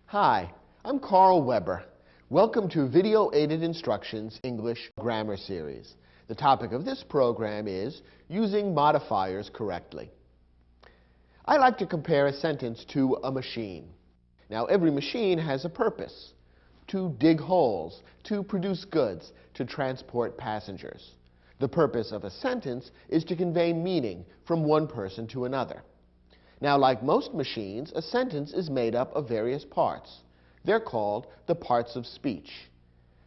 Hi, I'm Carl Weber. Welcome to Video Aided Instructions English Grammar Series. The topic of this program is using modifiers correctly. I like to compare a sentence to a machine. Now, every machine has a purpose: to dig holes, to produce goods, to transport passengers. The purpose of a sentence is to convey meaning from one person to another. Now, like most machines, a sentence is made up of various parts. They're called the parts of speech.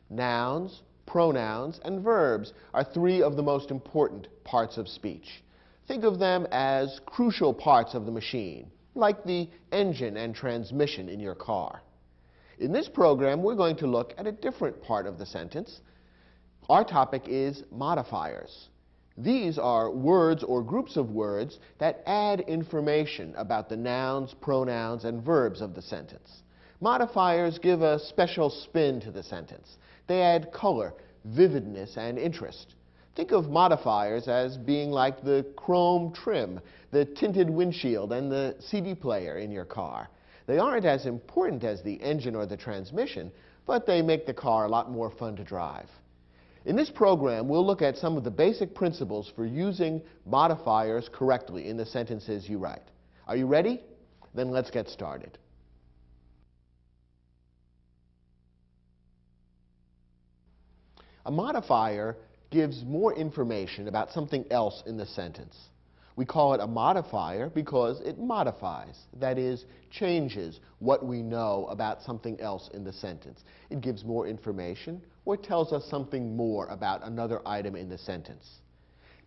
Nouns, pronouns, and verbs are three of the most important parts of speech. Think of them as crucial parts of the machine, like the engine and transmission in your car. In this program, we're going to look at a different part of the sentence. Our topic is modifiers. These are words or groups of words that add information about the nouns, pronouns, and verbs of the sentence. Modifiers give a special spin to the sentence. They add color, vividness, and interest. Think of modifiers as being like the chrome trim, the tinted windshield, and the CD player in your car. They aren't as important as the engine or the transmission, but they make the car a lot more fun to drive. In this program, we'll look at some of the basic principles for using modifiers correctly in the sentences you write. Are you ready? Then let's get started. A modifier gives more information about something else in the sentence. We call it a modifier because it modifies, that is, changes what we know about something else in the sentence. It gives more information or tells us something more about another item in the sentence.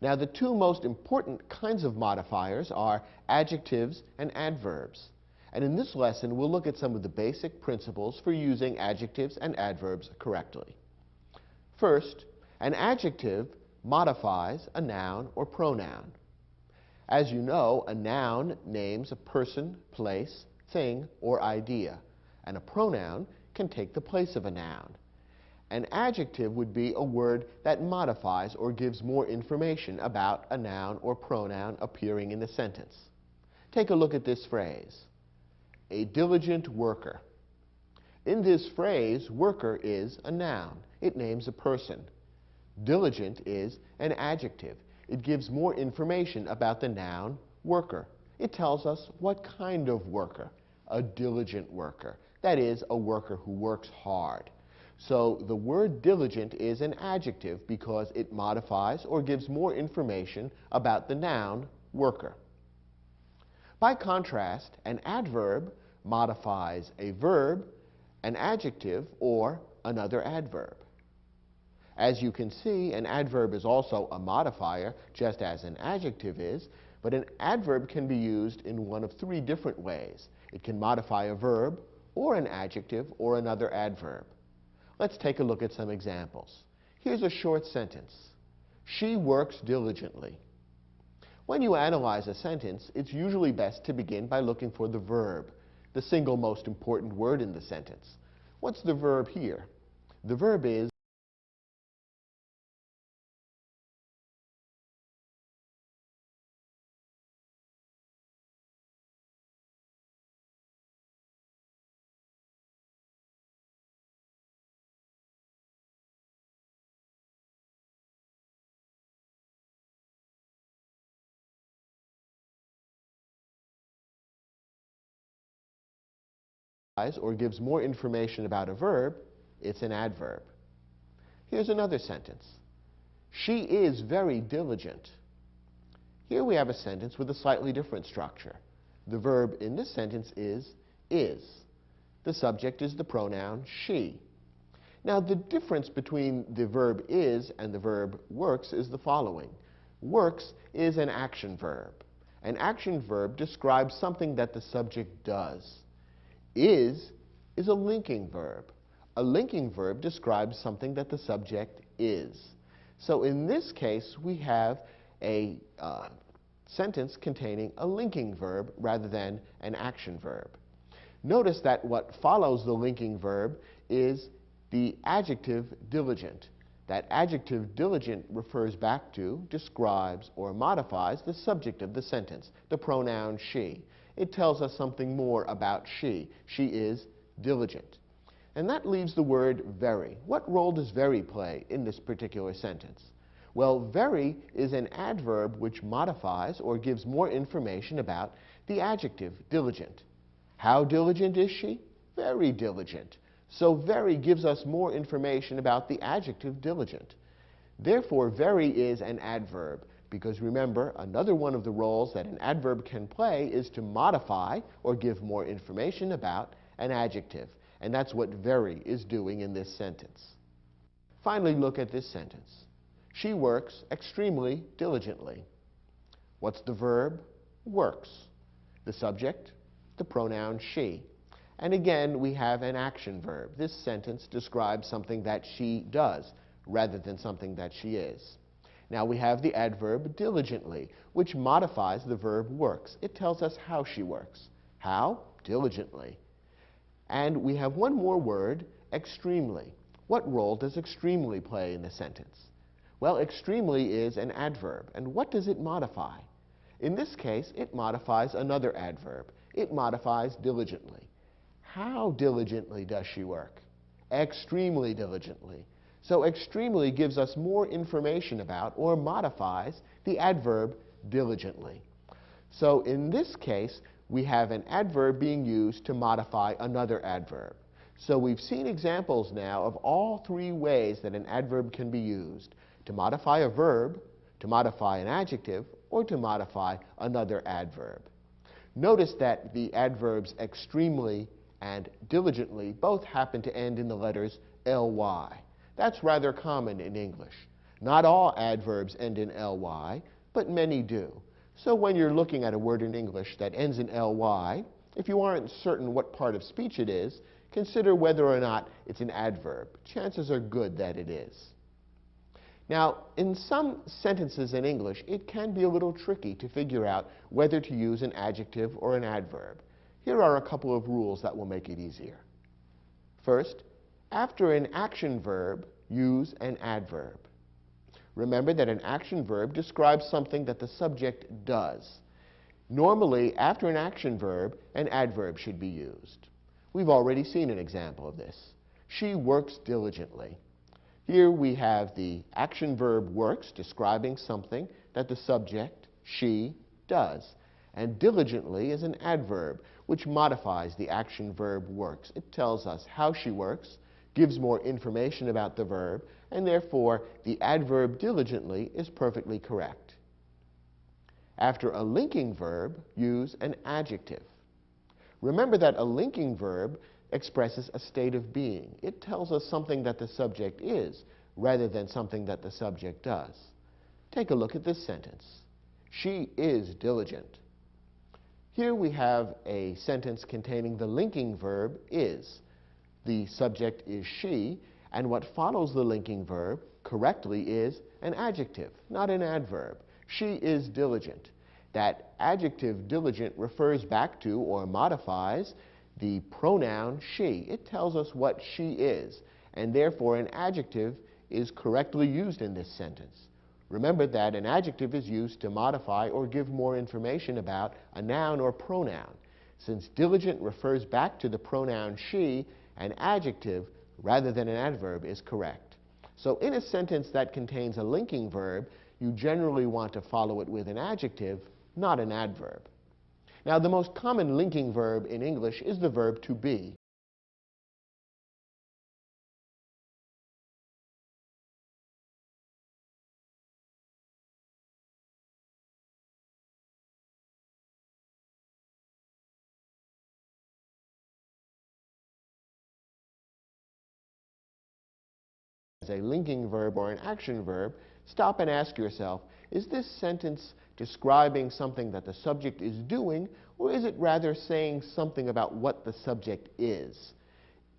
Now, the two most important kinds of modifiers are adjectives and adverbs. And in this lesson, we'll look at some of the basic principles for using adjectives and adverbs correctly. First, an adjective modifies a noun or pronoun. As you know, a noun names a person, place, thing, or idea, and a pronoun can take the place of a noun. An adjective would be a word that modifies or gives more information about a noun or pronoun appearing in the sentence. Take a look at this phrase: a diligent worker. In this phrase, worker is a noun. It names a person. Diligent is an adjective. It gives more information about the noun worker. It tells us what kind of worker: a diligent worker. That is, a worker who works hard. So the word diligent is an adjective because it modifies or gives more information about the noun worker. By contrast, an adverb modifies a verb, an adjective, or another adverb. As you can see, an adverb is also a modifier, just as an adjective is, but an adverb can be used in one of three different ways. It can modify a verb, or an adjective, or another adverb. Let's take a look at some examples. Here's a short sentence: she works diligently. When you analyze a sentence, it's usually best to begin by looking for the verb, the single most important word in the sentence. What's the verb here? The verb is or gives more information about a verb. It's an adverb. Here's another sentence: she is very diligent. Here we have a sentence with a slightly different structure. The verb in this sentence is. The subject is the pronoun she. Now, the difference between the verb is and the verb works is the following. Works is an action verb. An action verb describes something that the subject does. Is a linking verb. A linking verb describes something that the subject is. So in this case, we have a sentence containing a linking verb rather than an action verb. Notice that what follows the linking verb is the adjective diligent. That adjective diligent refers back to, describes, or modifies the subject of the sentence, the pronoun she. It tells us something more about she. She is diligent. And that leaves the word very. What role does very play in this particular sentence? Well, very is an adverb which modifies or gives more information about the adjective diligent. How diligent is she? Very diligent. So very gives us more information about the adjective diligent. Therefore, very is an adverb, because remember, another one of the roles that an adverb can play is to modify or give more information about an adjective. And that's what very is doing in this sentence. Finally, look at this sentence. She works extremely diligently. What's the verb? Works. The subject? The pronoun she. And again, we have an action verb. This sentence describes something that she does rather than something that she is. Now we have the adverb diligently, which modifies the verb works. It tells us how she works. How? Diligently. And we have one more word, extremely. What role does extremely play in the sentence? Well, extremely is an adverb. And what does it modify? In this case, it modifies another adverb. It modifies diligently. How diligently does she work? Extremely diligently. So extremely gives us more information about or modifies the adverb diligently. So in this case, we have an adverb being used to modify another adverb. So we've seen examples now of all three ways that an adverb can be used: to modify a verb, to modify an adjective, or to modify another adverb. Notice that the adverbs extremely and diligently both happen to end in the letters ly. That's rather common in English. Not all adverbs end in ly, but many do. So when you're looking at a word in English that ends in ly, if you aren't certain what part of speech it is, consider whether or not it's an adverb. Chances are good that it is. Now, in some sentences in English, it can be a little tricky to figure out whether to use an adjective or an adverb. Here are a couple of rules that will make it easier. First, after an action verb, use an adverb. Remember that an action verb describes something that the subject does. Normally, after an action verb, an adverb should be used. We've already seen an example of this. She works diligently. Here we have the action verb works describing something that the subject, she, does. And diligently is an adverb which modifies the action verb works. It tells us how she works, gives more information about the verb, and therefore the adverb diligently is perfectly correct. After a linking verb, use an adjective. Remember that a linking verb expresses a state of being. It tells us something that the subject is rather than something that the subject does. Take a look at this sentence. She is diligent. Here we have a sentence containing the linking verb is. The subject is she, and what follows the linking verb correctly is an adjective, not an adverb. She is diligent. That adjective diligent refers back to or modifies the pronoun she. It tells us what she is, and therefore an adjective is correctly used in this sentence. Remember that an adjective is used to modify or give more information about a noun or pronoun. Since diligent refers back to the pronoun she, an adjective rather than an adverb is correct. So in a sentence that contains a linking verb, you generally want to follow it with an adjective, not an adverb. Now, the most common linking verb in English is the verb to be. As a linking verb or an action verb, stop and ask yourself, is this sentence describing something that the subject is doing, or is it rather saying something about what the subject is?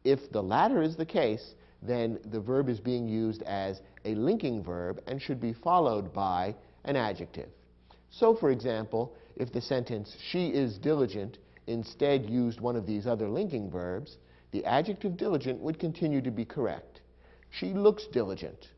If the latter is the case, then the verb is being used as a linking verb and should be followed by an adjective. So, for example, if the sentence, she is diligent, instead used one of these other linking verbs, the adjective diligent would continue to be correct. She looks diligent.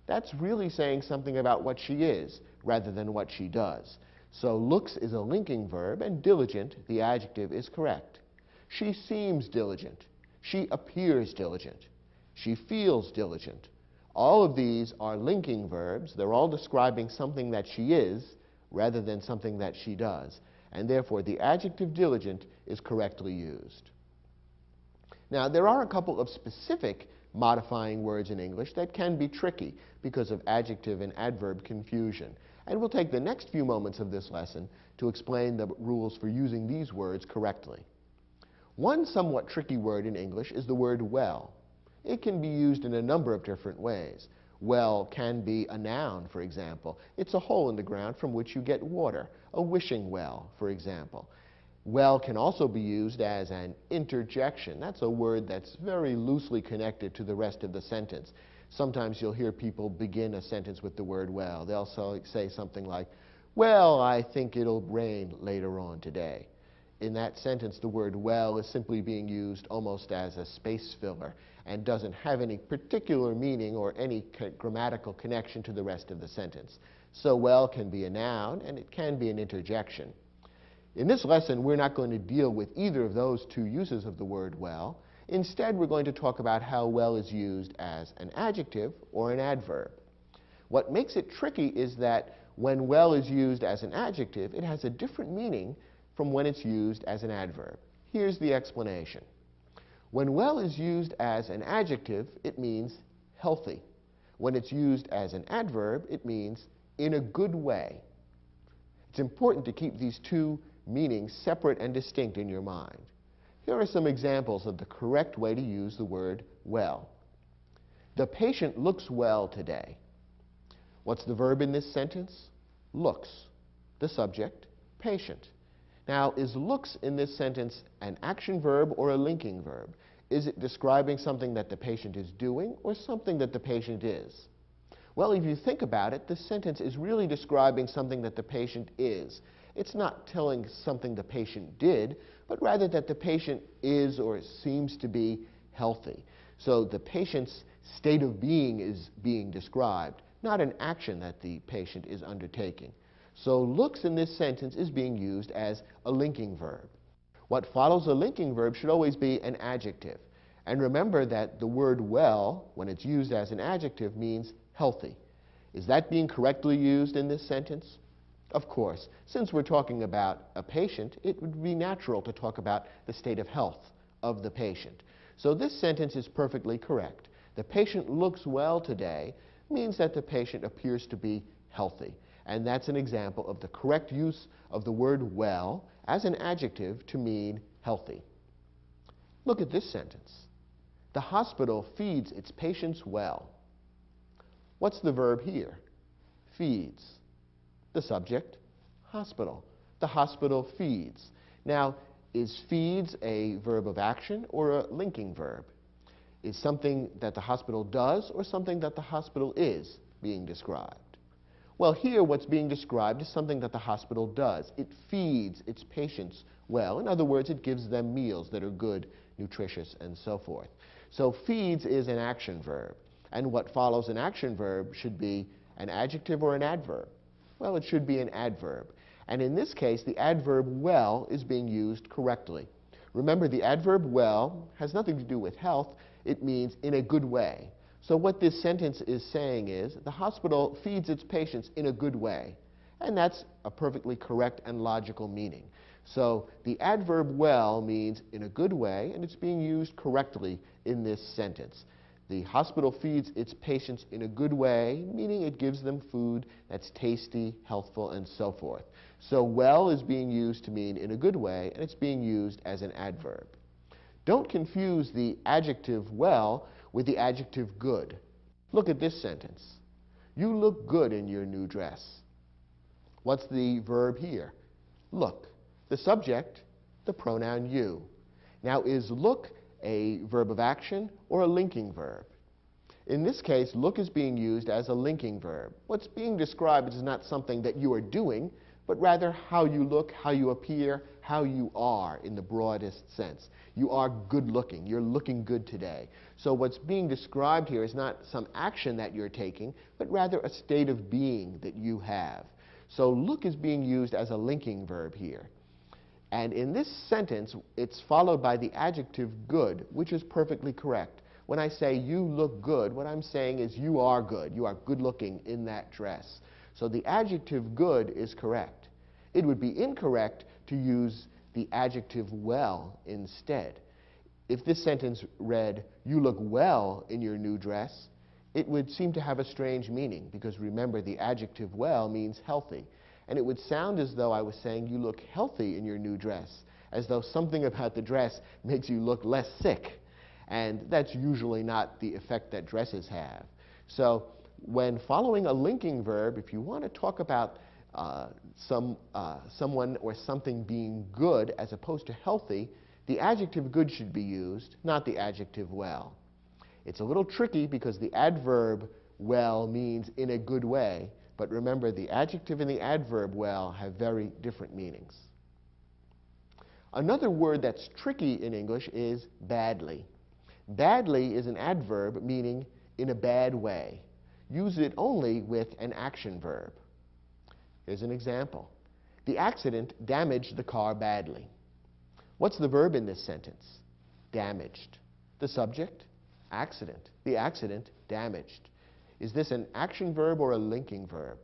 That's really saying something about what she is rather than what she does. So looks is a linking verb, and diligent, the adjective, is correct. She seems diligent. She appears diligent. She feels diligent. All of these are linking verbs. They're all describing something that she is rather than something that she does. And therefore, the adjective diligent is correctly used. Now, there are a couple of specific modifying words in English that can be tricky because of adjective and adverb confusion. And we'll take the next few moments of this lesson to explain the rules for using these words correctly. One somewhat tricky word in English is the word well. It can be used in a number of different ways. Well can be a noun, for example. It's a hole in the ground from which you get water. A wishing well, for example. Well can also be used as an interjection. That's a word that's very loosely connected to the rest of the sentence. Sometimes you'll hear people begin a sentence with the word well. They'll say something like, well, I think it'll rain later on today. In that sentence, the word well is simply being used almost as a space filler and doesn't have any particular meaning or any grammatical connection to the rest of the sentence. So well can be a noun, and it can be an interjection. In this lesson, we're not going to deal with either of those two uses of the word well. Instead, we're going to talk about how well is used as an adjective or an adverb. What makes it tricky is that when well is used as an adjective, it has a different meaning from when it's used as an adverb. Here's the explanation. When well is used as an adjective, it means healthy. When it's used as an adverb, it means in a good way. It's important to keep these two meanings separate and distinct in your mind. Here are some examples of the correct way to use the word well. The patient looks well today. What's the verb in this sentence? Looks. The subject, patient. Now, is looks in this sentence an action verb or a linking verb? Is it describing something that the patient is doing or something that the patient is? Well, if you think about it, this sentence is really describing something that the patient is. It's not telling something the patient did, but rather that the patient is or seems to be healthy. So the patient's state of being is being described, not an action that the patient is undertaking. So looks in this sentence is being used as a linking verb. What follows a linking verb should always be an adjective. And remember that the word well, when it's used as an adjective, means healthy. Is that being correctly used in this sentence? Of course. Since we're talking about a patient, it would be natural to talk about the state of health of the patient. So this sentence is perfectly correct. The patient looks well today means that the patient appears to be healthy. And that's an example of the correct use of the word well as an adjective to mean healthy. Look at this sentence. The hospital feeds its patients well. What's the verb here? Feeds. The subject, hospital. The hospital feeds. Now, is feeds a verb of action or a linking verb? Is something that the hospital does or something that the hospital is being described? Well, here what's being described is something that the hospital does. It feeds its patients well. In other words, it gives them meals that are good, nutritious, and so forth. So feeds is an action verb. And what follows an action verb should be an adjective or an adverb. Well, it should be an adverb. And in this case, the adverb well is being used correctly. Remember, the adverb well has nothing to do with health. It means in a good way. So what this sentence is saying is the hospital feeds its patients in a good way. And that's a perfectly correct and logical meaning. So the adverb well means in a good way, and it's being used correctly in this sentence. The hospital feeds its patients in a good way, meaning it gives them food that's tasty, healthful, and so forth. So well is being used to mean in a good way, and it's being used as an adverb. Don't confuse the adjective well with the adjective good. Look at this sentence. You look good in your new dress. What's the verb here? Look. The subject, the pronoun you. Now, is look a verb of action or a linking verb? In this case, look is being used as a linking verb. What's being described is not something that you are doing, but rather how you look, how you appear, how you are in the broadest sense. You are good looking. You're looking good today. So what's being described here is not some action that you're taking, but rather a state of being that you have. So look is being used as a linking verb here. And in this sentence, it's followed by the adjective good, which is perfectly correct. When I say you look good, what I'm saying is you are good. You are good looking in that dress. So the adjective good is correct. It would be incorrect to use the adjective well instead. If this sentence read, you look well in your new dress, it would seem to have a strange meaning, because remember, the adjective well means healthy. And it would sound as though I was saying you look healthy in your new dress, as though something about the dress makes you look less sick. And that's usually not the effect that dresses have. So when following a linking verb, if you want to talk about someone or something being good as opposed to healthy, the adjective good should be used, not the adjective well. It's a little tricky because the adverb well means in a good way, but remember, the adjective and the adverb well have very different meanings. Another word that's tricky in English is badly. Badly is an adverb meaning in a bad way. Use it only with an action verb. Here's an example. The accident damaged the car badly. What's the verb in this sentence? Damaged. The subject? Accident. The accident damaged. Is this an action verb or a linking verb?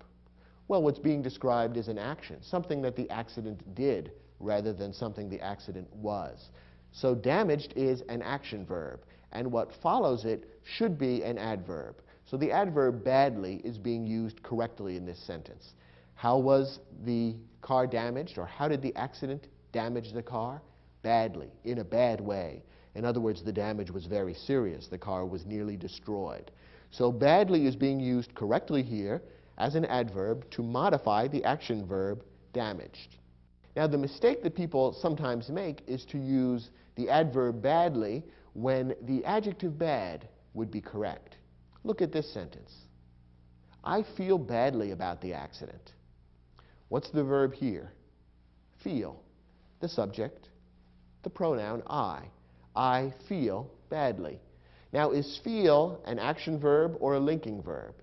Well, what's being described is an action, something that the accident did rather than something the accident was. So damaged is an action verb, and what follows it should be an adverb. So the adverb badly is being used correctly in this sentence. How was the car damaged, or how did the accident damage the car? Badly, in a bad way. In other words, the damage was very serious. The car was nearly destroyed. So badly is being used correctly here as an adverb to modify the action verb damaged. Now, the mistake that people sometimes make is to use the adverb badly when the adjective bad would be correct. Look at this sentence. I feel badly about the accident. What's the verb here? Feel. The subject, the pronoun I. I feel badly. Now, is feel an action verb or a linking verb?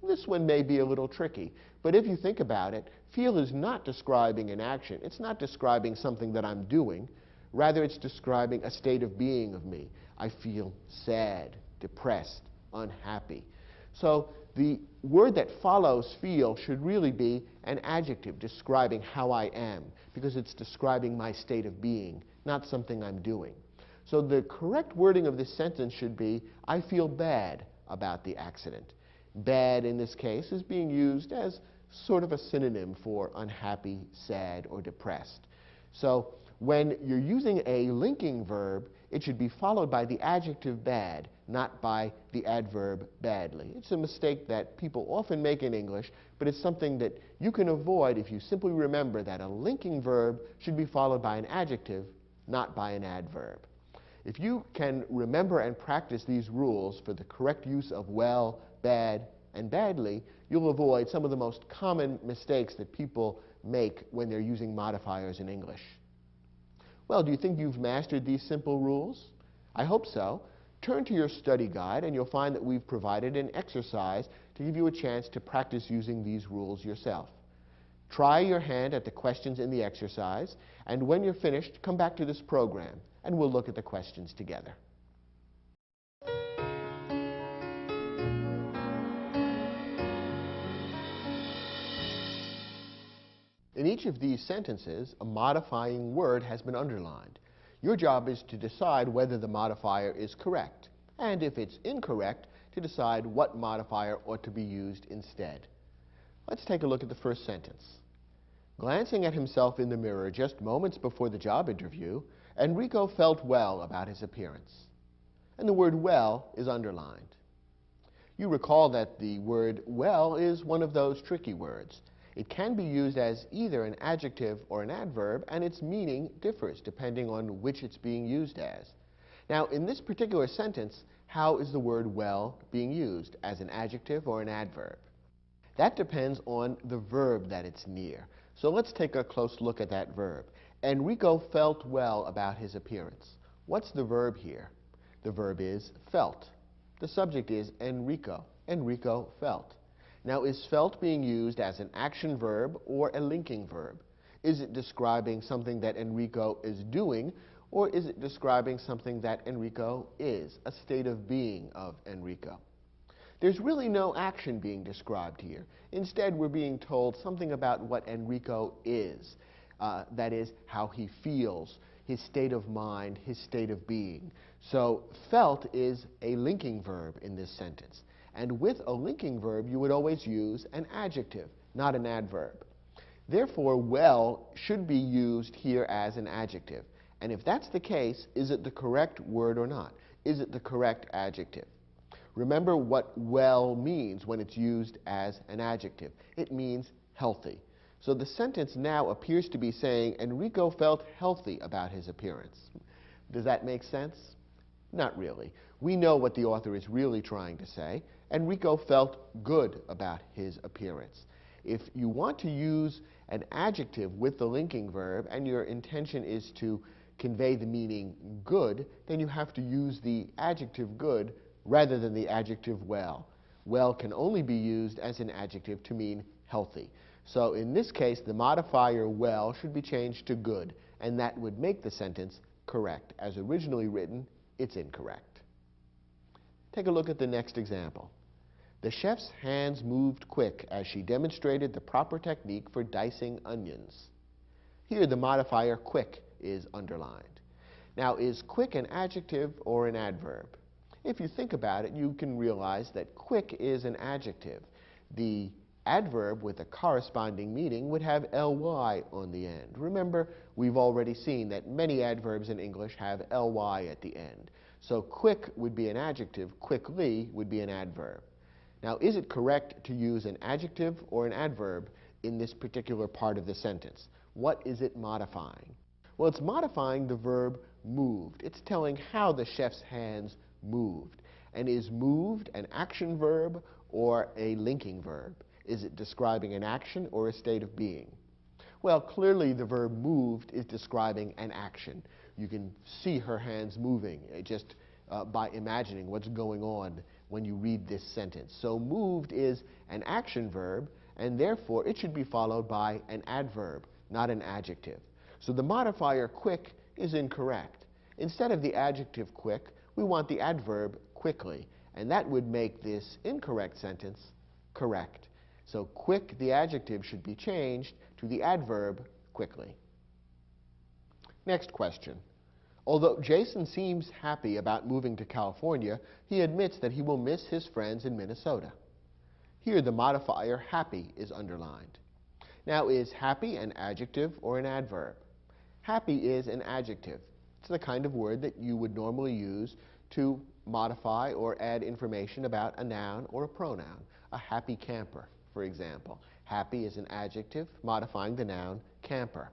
This one may be a little tricky, but if you think about it, feel is not describing an action. It's not describing something that I'm doing. Rather, it's describing a state of being of me. I feel sad, depressed, unhappy. So the word that follows feel should really be an adjective describing how I am, because it's describing my state of being, not something I'm doing. So the correct wording of this sentence should be, I feel bad about the accident. Bad in this case is being used as sort of a synonym for unhappy, sad, or depressed. So when you're using a linking verb, it should be followed by the adjective bad, not by the adverb badly. It's a mistake that people often make in English, but it's something that you can avoid if you simply remember that a linking verb should be followed by an adjective, not by an adverb. If you can remember and practice these rules for the correct use of well, bad, and badly, you'll avoid some of the most common mistakes that people make when they're using modifiers in English. Well, do you think you've mastered these simple rules? I hope so. Turn to your study guide and you'll find that we've provided an exercise to give you a chance to practice using these rules yourself. Try your hand at the questions in the exercise, and when you're finished, come back to this program and we'll look at the questions together. In each of these sentences, a modifying word has been underlined. Your job is to decide whether the modifier is correct, and if it's incorrect, to decide what modifier ought to be used instead. Let's take a look at the first sentence. Glancing at himself in the mirror just moments before the job interview, Enrico felt well about his appearance. And the word well is underlined. You recall that the word well is one of those tricky words. It can be used as either an adjective or an adverb, and its meaning differs depending on which it's being used as. Now, in this particular sentence, how is the word well being used, as an adjective or an adverb? That depends on the verb that it's near. So let's take a close look at that verb. Enrico felt well about his appearance. What's the verb here? The verb is felt. The subject is Enrico. Enrico felt. Now, is felt being used as an action verb or a linking verb? Is it describing something that Enrico is doing, or is it describing something that Enrico is, a state of being of Enrico? There's really no action being described here. Instead, we're being told something about what Enrico is. That is, how he feels, his state of mind, his state of being. So felt is a linking verb in this sentence. And with a linking verb, you would always use an adjective, not an adverb. Therefore, well should be used here as an adjective. And if that's the case, is it the correct word or not? Is it the correct adjective? Remember what well means when it's used as an adjective. It means healthy. So the sentence now appears to be saying Enrico felt healthy about his appearance. Does that make sense? Not really. We know what the author is really trying to say. Enrico felt good about his appearance. If you want to use an adjective with the linking verb and your intention is to convey the meaning good, then you have to use the adjective good rather than the adjective well. Well can only be used as an adjective to mean healthy. So in this case, the modifier well should be changed to good, and that would make the sentence correct. As originally written, it's incorrect. Take a look at the next example. The chef's hands moved quick as she demonstrated the proper technique for dicing onions. Here, the modifier quick is underlined. Now, is quick an adjective or an adverb? If you think about it, you can realize that quick is an adjective. The adverb with a corresponding meaning would have ly on the end. Remember, we've already seen that many adverbs in English have ly at the end. So quick would be an adjective, quickly would be an adverb. Now, is it correct to use an adjective or an adverb in this particular part of the sentence? What is it modifying? Well, it's modifying the verb moved. It's telling how the chef's hands moved. And is moved an action verb or a linking verb? Is it describing an action or a state of being? Well, clearly the verb moved is describing an action. You can see her hands moving just by imagining what's going on when you read this sentence. So moved is an action verb, and therefore it should be followed by an adverb, not an adjective. So the modifier quick is incorrect. Instead of the adjective quick, we want the adverb quickly, and that would make this incorrect sentence correct. So quick, the adjective, should be changed to the adverb quickly. Next question. Although Jason seems happy about moving to California, he admits that he will miss his friends in Minnesota. Here, the modifier happy is underlined. Now, is happy an adjective or an adverb? Happy is an adjective. It's the kind of word that you would normally use to modify or add information about a noun or a pronoun. A happy camper, for example. Happy is an adjective modifying the noun camper.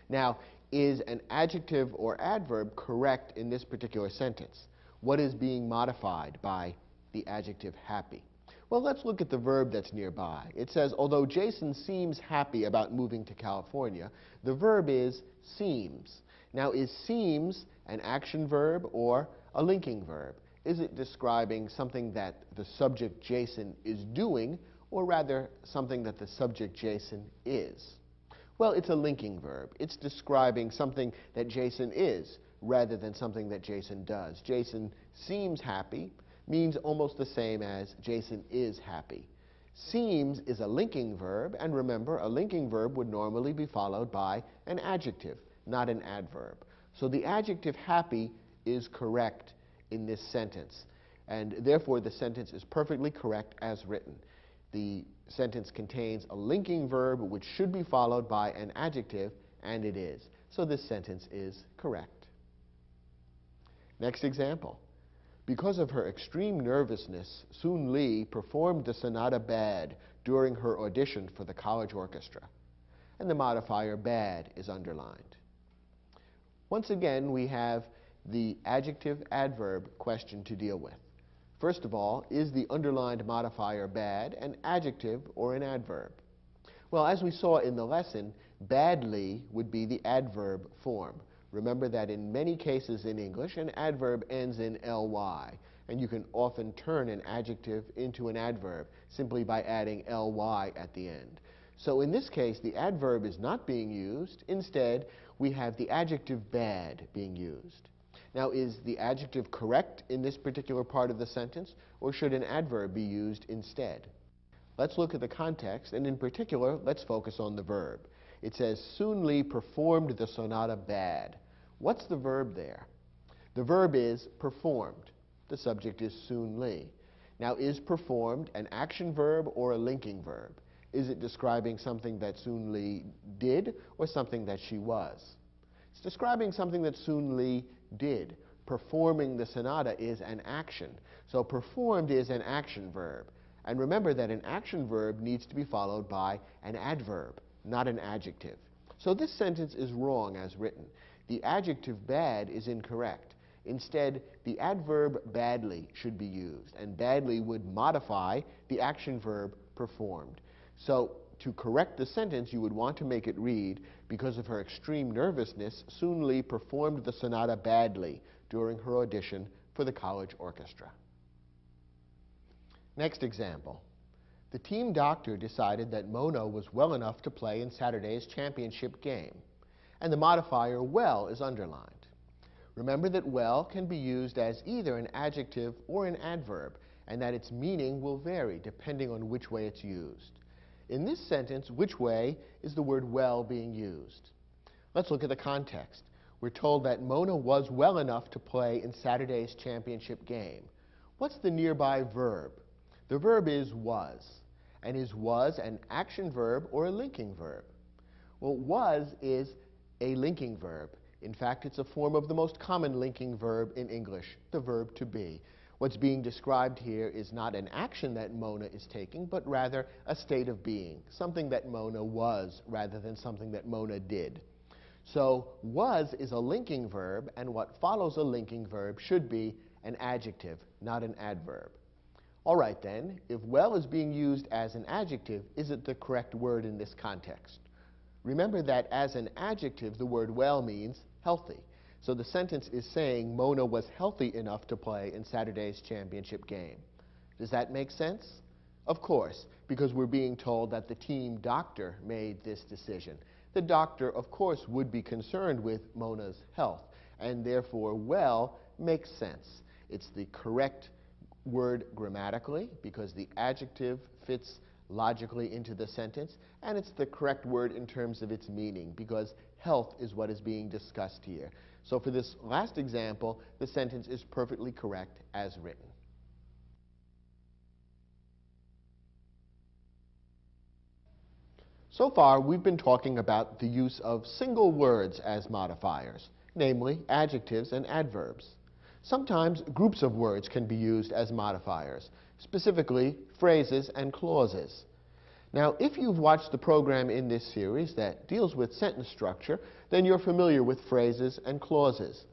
Now, is an adjective or adverb correct in this particular sentence? What is being modified by the adjective happy? Well, let's look at the verb that's nearby. It says, although Jason seems happy about moving to California, the verb is seems. Now, is seems an action verb or a linking verb? Is it describing something that the subject Jason is doing, or rather something that the subject Jason is? Well, it's a linking verb. It's describing something that Jason is rather than something that Jason does. Jason seems happy means almost the same as Jason is happy. Seems is a linking verb, and remember, a linking verb would normally be followed by an adjective, not an adverb. So the adjective happy is correct in this sentence, and therefore the sentence is perfectly correct as written. The sentence contains a linking verb which should be followed by an adjective, and it is. So this sentence is correct. Next example. Because of her extreme nervousness, Soon Lee performed the sonata bad during her audition for the college orchestra. And the modifier bad is underlined. Once again, we have the adjective-adverb question to deal with. First of all, is the underlined modifier bad an adjective or an adverb? Well, as we saw in the lesson, badly would be the adverb form. Remember that in many cases in English, an adverb ends in ly, and you can often turn an adjective into an adverb simply by adding ly at the end. So in this case, the adverb is not being used. Instead, we have the adjective bad being used. Now, is the adjective correct in this particular part of the sentence, or should an adverb be used instead? Let's look at the context, and in particular, let's focus on the verb. It says, Soon Lee performed the sonata bad. What's the verb there? The verb is performed. The subject is Soon Lee. Now, is performed an action verb or a linking verb? Is it describing something that Soon Lee did or something that she was? It's describing something that Soon Lee did. Performing the sonata is an action. So performed is an action verb. And remember that an action verb needs to be followed by an adverb, not an adjective. So this sentence is wrong as written. The adjective bad is incorrect. Instead, the adverb badly should be used, and badly would modify the action verb performed. So to correct the sentence, you would want to make it read, because of her extreme nervousness, Soon Lee performed the sonata badly during her audition for the college orchestra. Next example. The team doctor decided that Mona was well enough to play in Saturday's championship game, and the modifier well is underlined. Remember that well can be used as either an adjective or an adverb, and that its meaning will vary depending on which way it's used. In this sentence, which way is the word well being used? Let's look at the context. We're told that Mona was well enough to play in Saturday's championship game. What's the nearby verb? The verb is was. And is was an action verb or a linking verb? Well, was is a linking verb. In fact, it's a form of the most common linking verb in English, the verb to be. What's being described here is not an action that Mona is taking, but rather a state of being, something that Mona was rather than something that Mona did. So was is a linking verb, and what follows a linking verb should be an adjective, not an adverb. All right then, if well is being used as an adjective, is it the correct word in this context? Remember that as an adjective, the word well means healthy. So the sentence is saying Mona was healthy enough to play in Saturday's championship game. Does that make sense? Of course, because we're being told that the team doctor made this decision. The doctor, of course, would be concerned with Mona's health, and therefore well makes sense. It's the correct word grammatically, because the adjective fits logically into the sentence, and it's the correct word in terms of its meaning, because health is what is being discussed here. So for this last example, the sentence is perfectly correct as written. So far, we've been talking about the use of single words as modifiers, namely adjectives and adverbs. Sometimes groups of words can be used as modifiers, specifically phrases and clauses. Now, if you've watched the program in this series that deals with sentence structure, then you're familiar with phrases and clauses.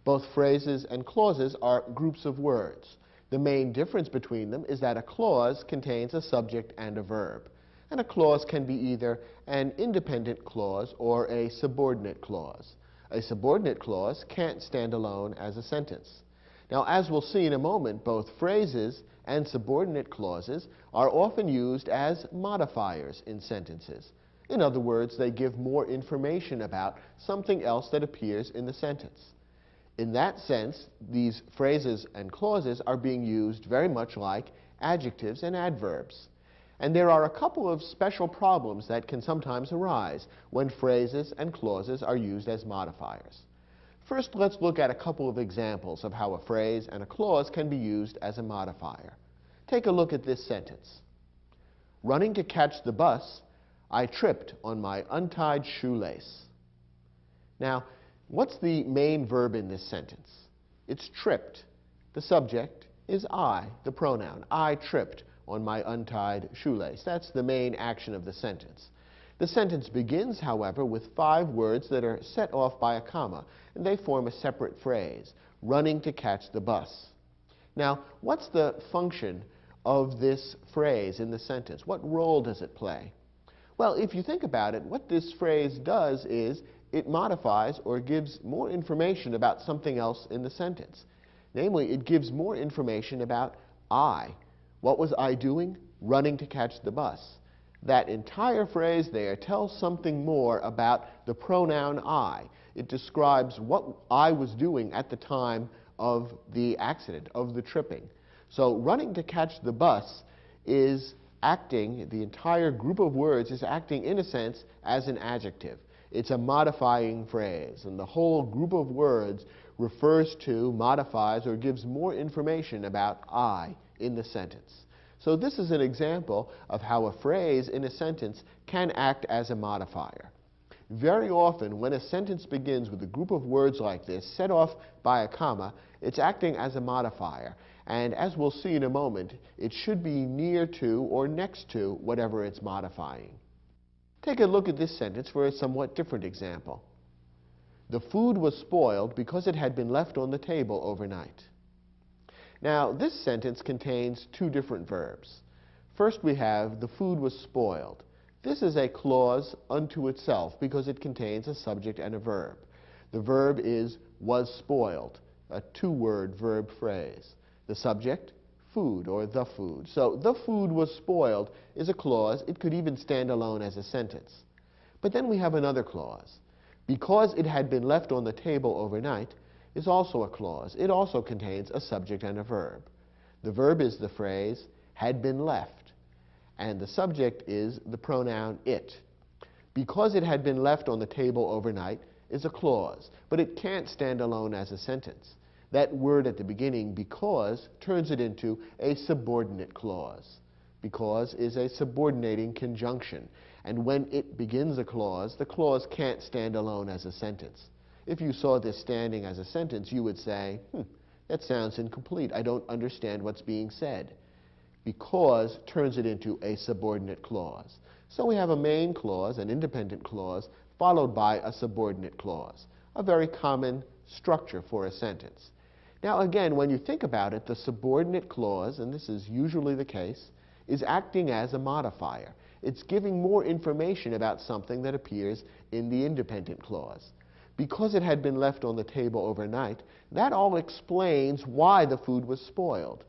Both phrases and clauses are groups of words. The main difference between them is that a clause contains a subject and a verb. And a clause can be either an independent clause or a subordinate clause. A subordinate clause can't stand alone as a sentence. Now, as we'll see in a moment, both phrases and subordinate clauses are often used as modifiers in sentences. In other words, they give more information about something else that appears in the sentence. In that sense, these phrases and clauses are being used very much like adjectives and adverbs. And there are a couple of special problems that can sometimes arise when phrases and clauses are used as modifiers. First, let's look at a couple of examples of how a phrase and a clause can be used as a modifier. Take a look at this sentence. Running to catch the bus, I tripped on my untied shoelace. Now, what's the main verb in this sentence? It's tripped. The subject is I, the pronoun. I tripped on my untied shoelace. That's the main action of the sentence. The sentence begins, however, with 5 words that are set off by a comma, and they form a separate phrase, running to catch the bus. Now, what's the function of this phrase in the sentence? What role does it play? Well, if you think about it, what this phrase does is it modifies or gives more information about something else in the sentence. Namely, it gives more information about I. What was I doing? Running to catch the bus. That entire phrase there tells something more about the pronoun I. It describes what I was doing at the time of the accident, of the tripping. So running to catch the bus is acting, the entire group of words is acting in a sense as an adjective. It's a modifying phrase, and the whole group of words refers to, modifies, or gives more information about I in the sentence. So this is an example of how a phrase in a sentence can act as a modifier. Very often, when a sentence begins with a group of words like this, set off by a comma, it's acting as a modifier. And as we'll see in a moment, it should be near to or next to whatever it's modifying. Take a look at this sentence for a somewhat different example. The food was spoiled because it had been left on the table overnight. Now, this sentence contains two different verbs. First, we have the food was spoiled. This is a clause unto itself because it contains a subject and a verb. The verb is was spoiled, a two-word verb phrase. The subject, food or the food. So the food was spoiled is a clause. It could even stand alone as a sentence. But then we have another clause. Because it had been left on the table overnight is also a clause. It also contains a subject and a verb. The verb is the phrase had been left, and the subject is the pronoun it. Because it had been left on the table overnight is a clause, but it can't stand alone as a sentence. That word at the beginning, because, turns it into a subordinate clause. Because is a subordinating conjunction, and when it begins a clause, the clause can't stand alone as a sentence. If you saw this standing as a sentence, you would say, that sounds incomplete. I don't understand what's being said. Because turns it into a subordinate clause. So we have a main clause, an independent clause, followed by a subordinate clause, a very common structure for a sentence. Now again, when you think about it, the subordinate clause, and this is usually the case, is acting as a modifier. It's giving more information about something that appears in the independent clause. Because it had been left on the table overnight, that all explains why the food was spoiled.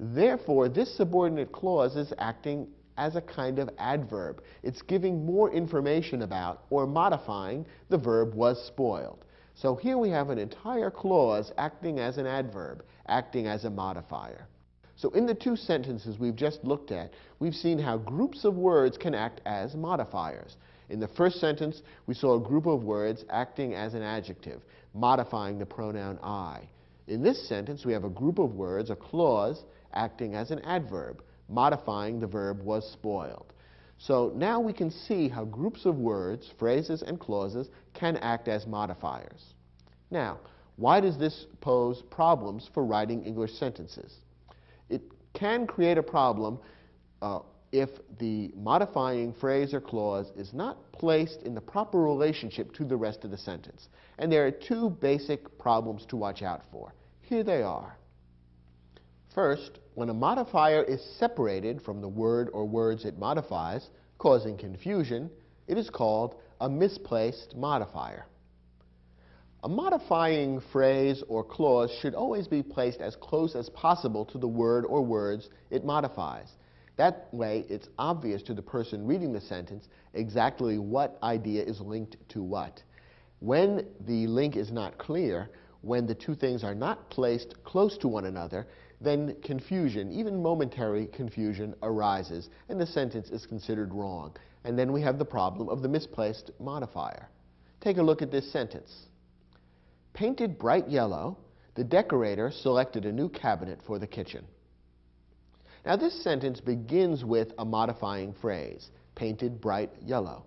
Therefore, this subordinate clause is acting as a kind of adverb. It's giving more information about or modifying the verb was spoiled. So here we have an entire clause acting as an adverb, acting as a modifier. So in the two sentences we've just looked at, we've seen how groups of words can act as modifiers. In the first sentence, we saw a group of words acting as an adjective, modifying the pronoun I. In this sentence, we have a group of words, a clause, acting as an adverb, modifying the verb was spoiled. So now we can see how groups of words, phrases, and clauses can act as modifiers. Now, why does this pose problems for writing English sentences? It can create a problem if the modifying phrase or clause is not placed in the proper relationship to the rest of the sentence. And there are two basic problems to watch out for. Here they are. First, when a modifier is separated from the word or words it modifies, causing confusion, it is called a misplaced modifier. A modifying phrase or clause should always be placed as close as possible to the word or words it modifies. That way, it's obvious to the person reading the sentence exactly what idea is linked to what. When the link is not clear, when the two things are not placed close to one another, then confusion, even momentary confusion, arises, and the sentence is considered wrong. And then we have the problem of the misplaced modifier. Take a look at this sentence. Painted bright yellow, the decorator selected a new cabinet for the kitchen. Now this sentence begins with a modifying phrase, painted bright yellow.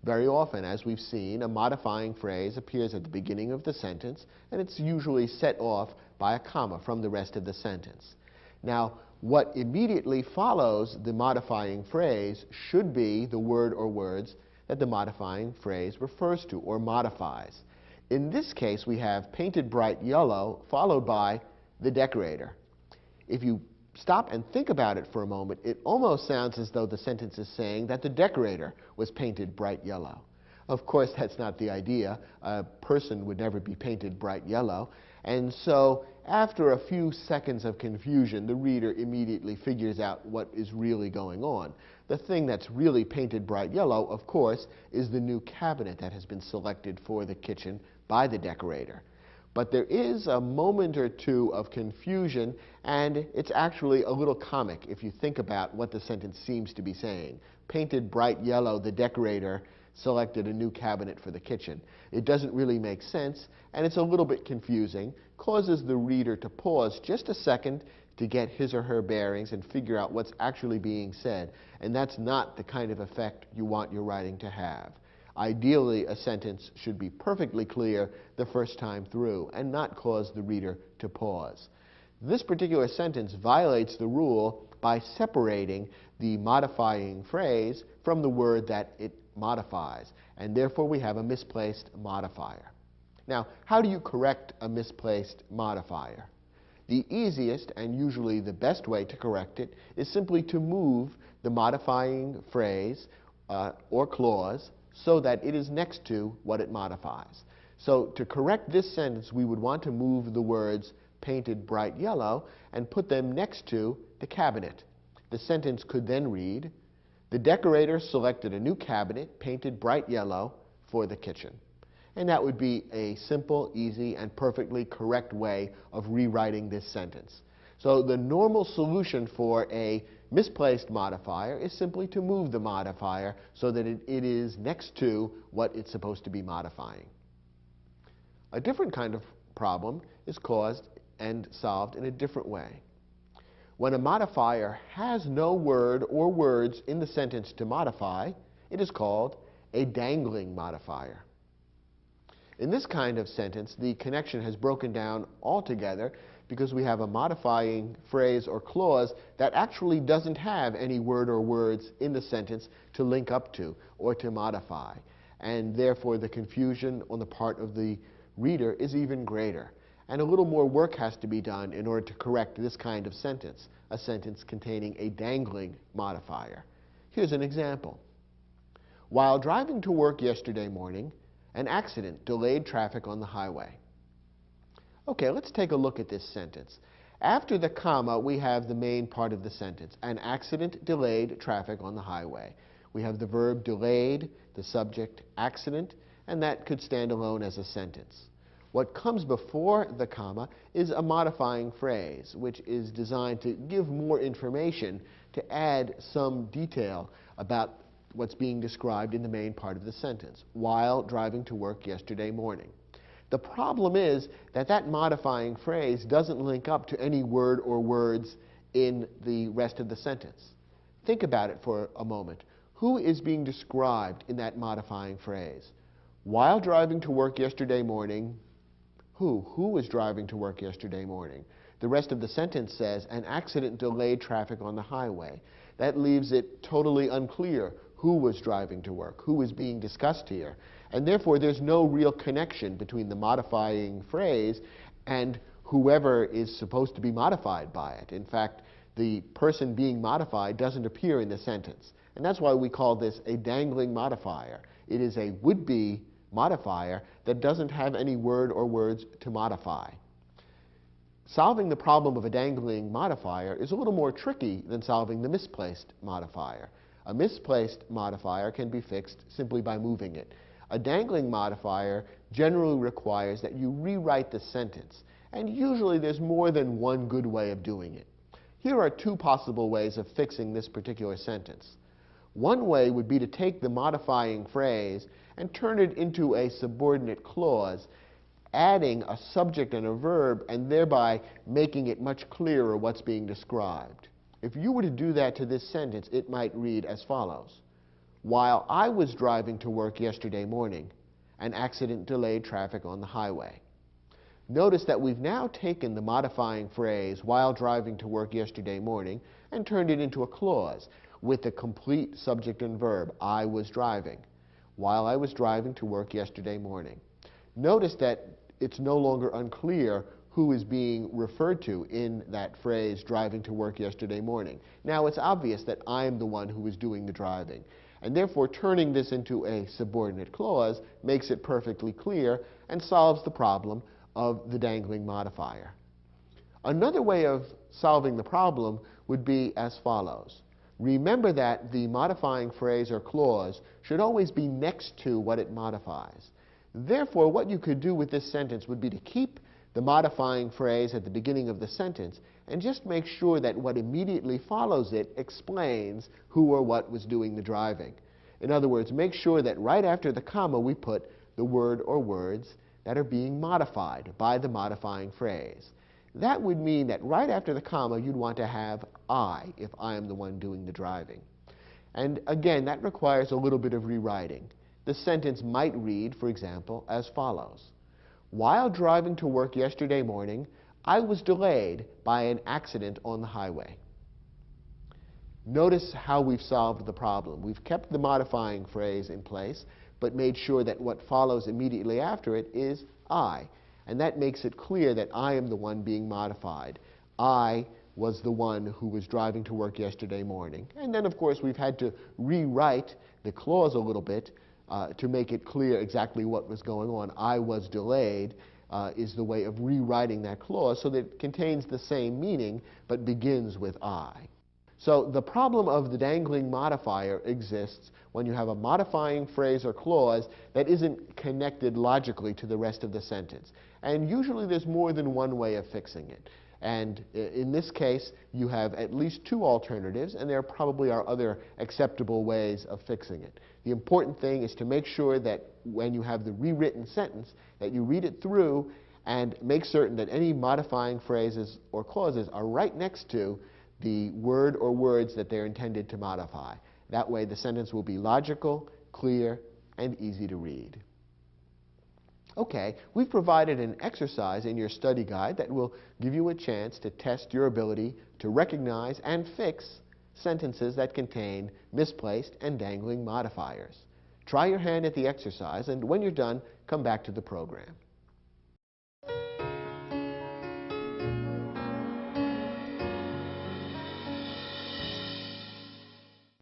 Very often, as we've seen, a modifying phrase appears at the beginning of the sentence, and it's usually set off by a comma from the rest of the sentence. Now, what immediately follows the modifying phrase should be the word or words that the modifying phrase refers to or modifies. In this case, we have painted bright yellow followed by the decorator. If you stop and think about it for a moment, it almost sounds as though the sentence is saying that the decorator was painted bright yellow. Of course, that's not the idea. A person would never be painted bright yellow. And so after a few seconds of confusion, the reader immediately figures out what is really going on. The thing that's really painted bright yellow, of course, is the new cabinet that has been selected for the kitchen by the decorator. But there is a moment or two of confusion, and it's actually a little comic if you think about what the sentence seems to be saying. Painted bright yellow, the decorator selected a new cabinet for the kitchen. It doesn't really make sense, and it's a little bit confusing, causes the reader to pause just a second to get his or her bearings and figure out what's actually being said. And that's not the kind of effect you want your writing to have. Ideally, a sentence should be perfectly clear the first time through and not cause the reader to pause. This particular sentence violates the rule by separating the modifying phrase from the word that it modifies, and therefore we have a misplaced modifier. Now, how do you correct a misplaced modifier? The easiest and usually the best way to correct it is simply to move the modifying phrase or clause so that it is next to what it modifies. So to correct this sentence, we would want to move the words painted bright yellow and put them next to the cabinet. The sentence could then read, the decorator selected a new cabinet painted bright yellow for the kitchen. And that would be a simple, easy, and perfectly correct way of rewriting this sentence. So the normal solution for a misplaced modifier is simply to move the modifier so that it is next to what it's supposed to be modifying. A different kind of problem is caused and solved in a different way. When a modifier has no word or words in the sentence to modify, it is called a dangling modifier. In this kind of sentence, the connection has broken down altogether because we have a modifying phrase or clause that actually doesn't have any word or words in the sentence to link up to or to modify. And therefore, the confusion on the part of the reader is even greater. And a little more work has to be done in order to correct this kind of sentence, a sentence containing a dangling modifier. Here's an example. While driving to work yesterday morning, an accident delayed traffic on the highway. Okay, let's take a look at this sentence. After the comma, we have the main part of the sentence. An accident delayed traffic on the highway. We have the verb delayed, the subject accident, and that could stand alone as a sentence. What comes before the comma is a modifying phrase, which is designed to give more information, to add some detail about what's being described in the main part of the sentence, while driving to work yesterday morning. The problem is that that modifying phrase doesn't link up to any word or words in the rest of the sentence. Think about it for a moment. Who is being described in that modifying phrase? While driving to work yesterday morning, who? Who was driving to work yesterday morning? The rest of the sentence says, an accident delayed traffic on the highway. That leaves it totally unclear who was driving to work, who is being discussed here. And therefore, there's no real connection between the modifying phrase and whoever is supposed to be modified by it. In fact, the person being modified doesn't appear in the sentence. And that's why we call this a dangling modifier. It is a would-be modifier that doesn't have any word or words to modify. Solving the problem of a dangling modifier is a little more tricky than solving the misplaced modifier. A misplaced modifier can be fixed simply by moving it. A dangling modifier generally requires that you rewrite the sentence, and usually there's more than one good way of doing it. Here are two possible ways of fixing this particular sentence. One way would be to take the modifying phrase and turn it into a subordinate clause, adding a subject and a verb, and thereby making it much clearer what's being described. If you were to do that to this sentence, it might read as follows. While I was driving to work yesterday morning, an accident delayed traffic on the highway. Notice that we've now taken the modifying phrase, while driving to work yesterday morning, and turned it into a clause with the complete subject and verb, I was driving, while I was driving to work yesterday morning. Notice that it's no longer unclear who is being referred to in that phrase, driving to work yesterday morning. Now, it's obvious that I'm the one who was doing the driving. And therefore, turning this into a subordinate clause makes it perfectly clear and solves the problem of the dangling modifier. Another way of solving the problem would be as follows. Remember that the modifying phrase or clause should always be next to what it modifies. Therefore, what you could do with this sentence would be to keep the modifying phrase at the beginning of the sentence and just make sure that what immediately follows it explains who or what was doing the driving. In other words, make sure that right after the comma we put the word or words that are being modified by the modifying phrase. That would mean that right after the comma you'd want to have I, if I am the one doing the driving. And again, that requires a little bit of rewriting. The sentence might read, for example, as follows. While driving to work yesterday morning, I was delayed by an accident on the highway. Notice how we've solved the problem. We've kept the modifying phrase in place, but made sure that what follows immediately after it is I. And that makes it clear that I am the one being modified. I was the one who was driving to work yesterday morning. And then, of course, we've had to rewrite the clause a little bit to make it clear exactly what was going on. I was delayed is the way of rewriting that clause so that it contains the same meaning but begins with I. So the problem of the dangling modifier exists when you have a modifying phrase or clause that isn't connected logically to the rest of the sentence. And usually there's more than one way of fixing it. And in this case, you have at least two alternatives, and there probably are other acceptable ways of fixing it. The important thing is to make sure that when you have the rewritten sentence, that you read it through and make certain that any modifying phrases or clauses are right next to the word or words that they're intended to modify. That way the sentence will be logical, clear, and easy to read. Okay, we've provided an exercise in your study guide that will give you a chance to test your ability to recognize and fix sentences that contain misplaced and dangling modifiers. Try your hand at the exercise, and when you're done, come back to the program.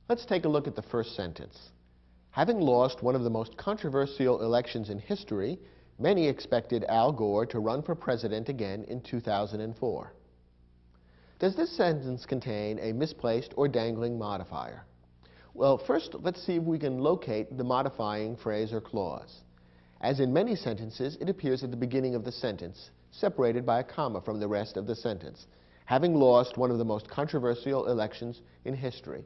Let's take a look at the first sentence. Having lost one of the most controversial elections in history, many expected Al Gore to run for president again in 2004. Does this sentence contain a misplaced or dangling modifier? Well, first, let's see if we can locate the modifying phrase or clause. As in many sentences, it appears at the beginning of the sentence, separated by a comma from the rest of the sentence. Having lost one of the most controversial elections in history.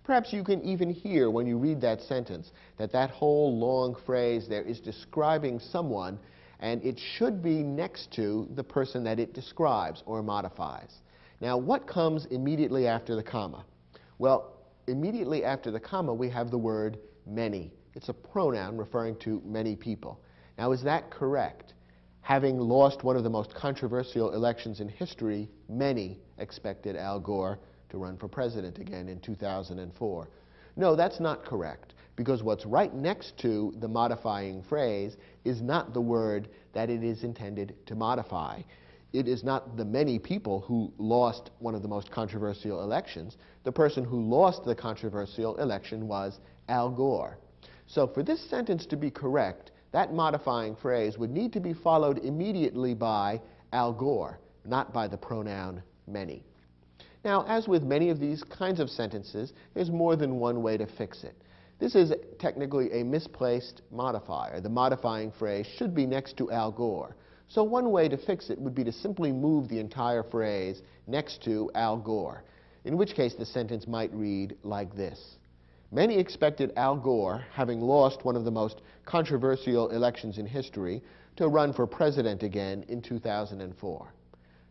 Perhaps you can even hear when you read that sentence that that whole long phrase there is describing someone, and it should be next to the person that it describes or modifies. Now, what comes immediately after the comma? Well, immediately after the comma we have the word many. It's a pronoun referring to many people. Now, is that correct? Having lost one of the most controversial elections in history, many expected Al Gore to run for president again in 2004. No, that's not correct, because what's right next to the modifying phrase is not the word that it is intended to modify. It is not the many people who lost one of the most controversial elections. The person who lost the controversial election was Al Gore. So for this sentence to be correct, that modifying phrase would need to be followed immediately by Al Gore, not by the pronoun many. Now, as with many of these kinds of sentences, there's more than one way to fix it. This is technically a misplaced modifier. The modifying phrase should be next to Al Gore. So one way to fix it would be to simply move the entire phrase next to Al Gore, in which case the sentence might read like this. Many expected Al Gore, having lost one of the most controversial elections in history, to run for president again in 2004.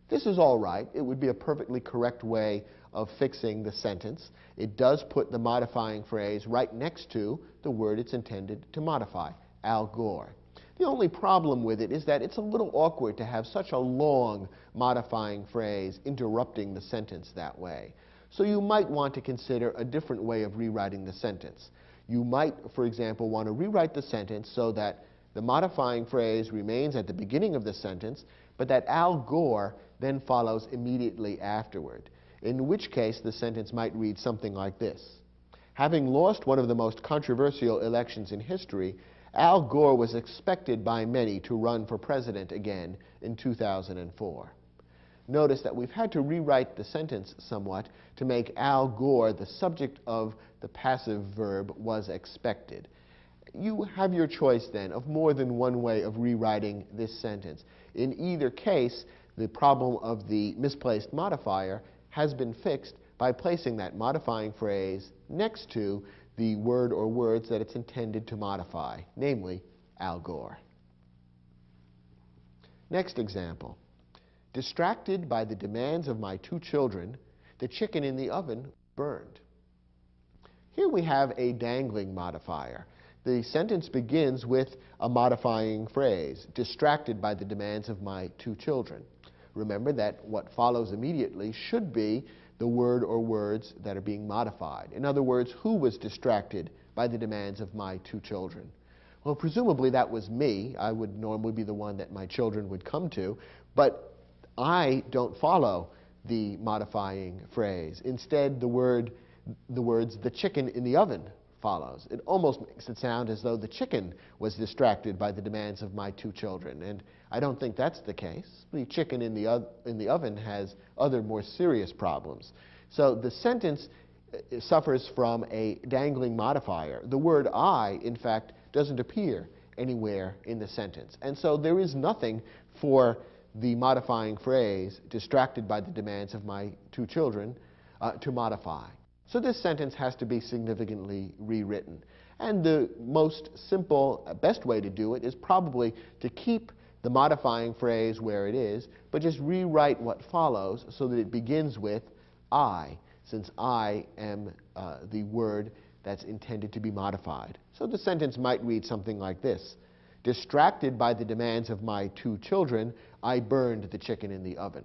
This is all right. It would be a perfectly correct way of fixing the sentence. It does put the modifying phrase right next to the word it's intended to modify, Al Gore. The only problem with it is that it's a little awkward to have such a long modifying phrase interrupting the sentence that way. So you might want to consider a different way of rewriting the sentence. You might, for example, want to rewrite the sentence so that the modifying phrase remains at the beginning of the sentence, but that Al Gore then follows immediately afterward, in which case the sentence might read something like this. Having lost one of the most controversial elections in history, Al Gore was expected by many to run for president again in 2004. Notice that we've had to rewrite the sentence somewhat to make Al Gore the subject of the passive verb was expected. You have your choice then of more than one way of rewriting this sentence. In either case, the problem of the misplaced modifier has been fixed by placing that modifying phrase next to the word or words that it's intended to modify, namely Al Gore. Next example. Distracted by the demands of my 2 children, the chicken in the oven burned. Here we have a dangling modifier. The sentence begins with a modifying phrase, distracted by the demands of my 2 children. Remember that what follows immediately should be the word or words that are being modified. In other words, who was distracted by the demands of my 2 children? Well, presumably that was me. I would normally be the one that my children would come to, but I don't follow the modifying phrase. Instead, the words, the chicken in the oven follows. It almost makes it sound as though the chicken was distracted by the demands of my 2 children, and I don't think that's the case. The chicken in the oven has other more serious problems. So the sentence suffers from a dangling modifier. The word I, in fact, doesn't appear anywhere in the sentence, and so there is nothing for the modifying phrase, distracted by the demands of my 2 children, to modify. So this sentence has to be significantly rewritten. And the most simple, best way to do it is probably to keep the modifying phrase where it is, but just rewrite what follows so that it begins with I, since I am the word that's intended to be modified. So the sentence might read something like this. Distracted by the demands of my 2 children, I burned the chicken in the oven.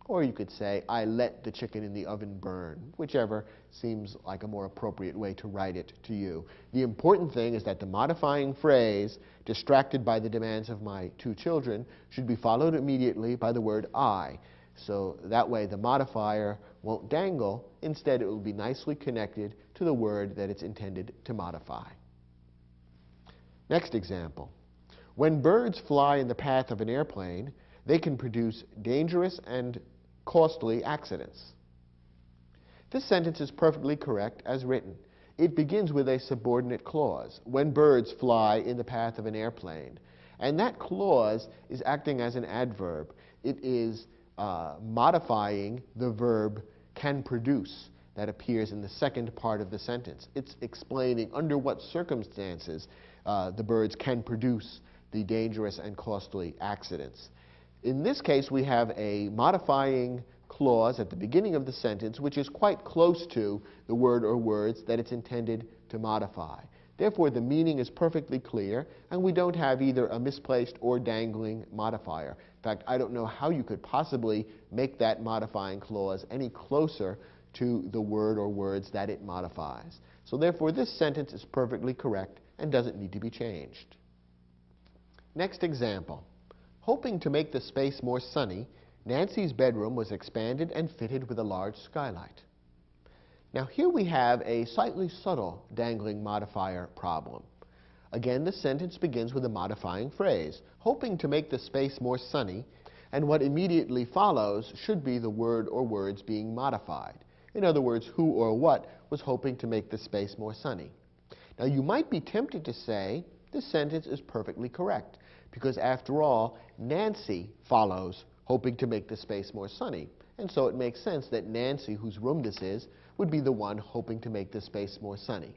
Or you could say, I let the chicken in the oven burn, whichever seems like a more appropriate way to write it to you. The important thing is that the modifying phrase, distracted by the demands of my 2 children, should be followed immediately by the word I. So that way the modifier won't dangle. Instead, it will be nicely connected to the word that it's intended to modify. Next example. When birds fly in the path of an airplane, they can produce dangerous and costly accidents. This sentence is perfectly correct as written. It begins with a subordinate clause, when birds fly in the path of an airplane. And that clause is acting as an adverb. It is modifying the verb can produce that appears in the second part of the sentence. It's explaining under what circumstances the birds can produce the dangerous and costly accidents. In this case, we have a modifying clause at the beginning of the sentence which is quite close to the word or words that it's intended to modify. Therefore, the meaning is perfectly clear, and we don't have either a misplaced or dangling modifier. In fact, I don't know how you could possibly make that modifying clause any closer to the word or words that it modifies. So therefore, this sentence is perfectly correct and doesn't need to be changed. Next example. Hoping to make the space more sunny, Nancy's bedroom was expanded and fitted with a large skylight. Now here we have a slightly subtle dangling modifier problem. Again, the sentence begins with a modifying phrase, hoping to make the space more sunny, and what immediately follows should be the word or words being modified. In other words, who or what was hoping to make the space more sunny. Now you might be tempted to say this sentence is perfectly correct, because after all, Nancy follows hoping to make the space more sunny. And so it makes sense that Nancy, whose room this is, would be the one hoping to make the space more sunny.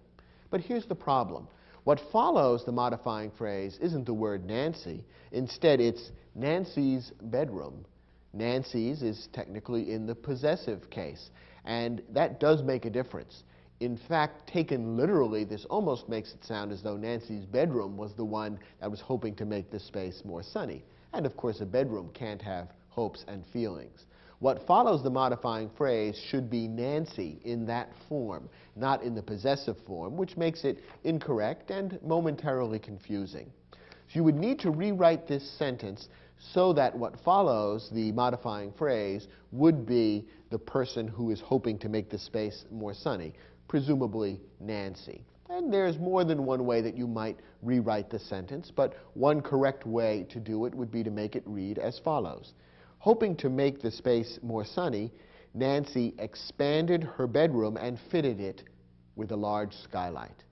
But here's the problem. What follows the modifying phrase isn't the word Nancy. Instead, it's Nancy's bedroom. Nancy's is technically in the possessive case, and that does make a difference. In fact, taken literally, this almost makes it sound as though Nancy's bedroom was the one that was hoping to make the space more sunny. And of course, a bedroom can't have hopes and feelings. What follows the modifying phrase should be Nancy in that form, not in the possessive form, which makes it incorrect and momentarily confusing. So you would need to rewrite this sentence so that what follows the modifying phrase would be the person who is hoping to make the space more sunny, presumably Nancy. And there's more than one way that you might rewrite the sentence, but one correct way to do it would be to make it read as follows. Hoping to make the space more sunny, Nancy expanded her bedroom and fitted it with a large skylight.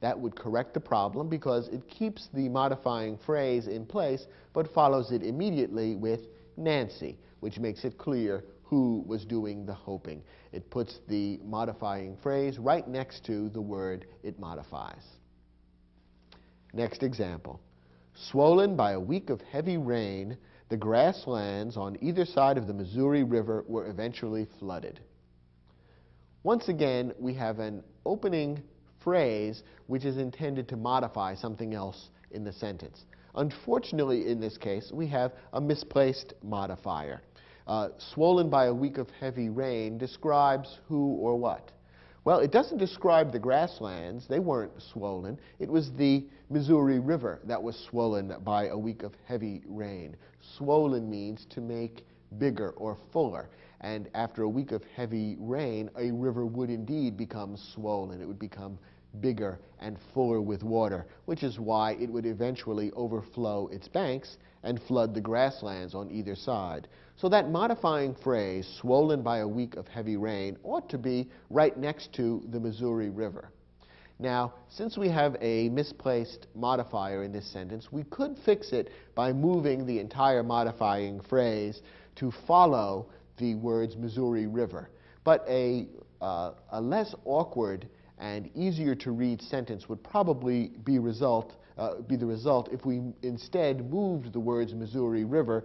That would correct the problem because it keeps the modifying phrase in place but follows it immediately with Nancy, which makes it clear who was doing the hoping. It puts the modifying phrase right next to the word it modifies. Next example. Swollen by a week of heavy rain, the grasslands on either side of the Missouri River were eventually flooded. Once again, we have an opening phrase which is intended to modify something else in the sentence. Unfortunately, in this case, we have a misplaced modifier. Swollen by a week of heavy rain describes who or what? Well, it doesn't describe the grasslands. They weren't swollen. It was the Missouri River that was swollen by a week of heavy rain. Swollen means to make bigger or fuller. And after a week of heavy rain, a river would indeed become swollen. It would become bigger and fuller with water, which is why it would eventually overflow its banks and flood the grasslands on either side. So that modifying phrase, swollen by a week of heavy rain, ought to be right next to the Missouri River. Now, since we have a misplaced modifier in this sentence, we could fix it by moving the entire modifying phrase to follow the words Missouri River. But a less awkward and easier to read sentence would probably be the result if we instead moved the words Missouri River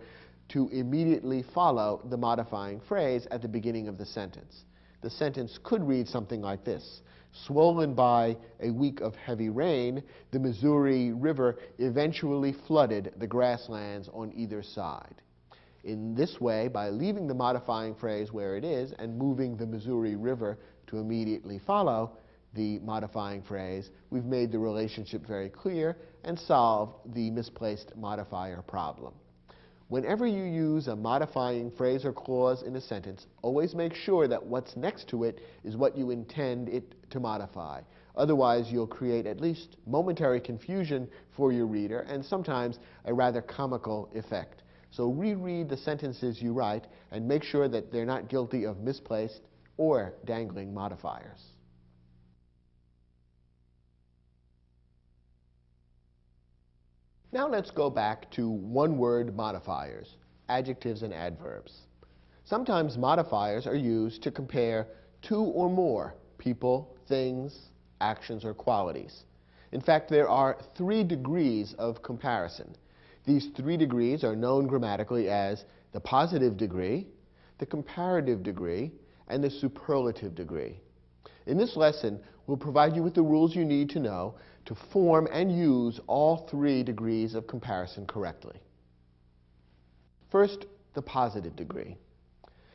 to immediately follow the modifying phrase at the beginning of the sentence. The sentence could read something like this. Swollen by a week of heavy rain, the Missouri River eventually flooded the grasslands on either side. In this way, by leaving the modifying phrase where it is and moving the Missouri River to immediately follow the modifying phrase, we've made the relationship very clear and solved the misplaced modifier problem. Whenever you use a modifying phrase or clause in a sentence, always make sure that what's next to it is what you intend it to modify. Otherwise, you'll create at least momentary confusion for your reader and sometimes a rather comical effect. So reread the sentences you write and make sure that they're not guilty of misplaced or dangling modifiers. Now let's go back to one-word modifiers, adjectives and adverbs. Sometimes modifiers are used to compare two or more people, things, actions, or qualities. In fact, there are 3 degrees of comparison. These 3 degrees are known grammatically as the positive degree, the comparative degree, and the superlative degree. In this lesson, we'll provide you with the rules you need to know to form and use all 3 degrees of comparison correctly. First, the positive degree.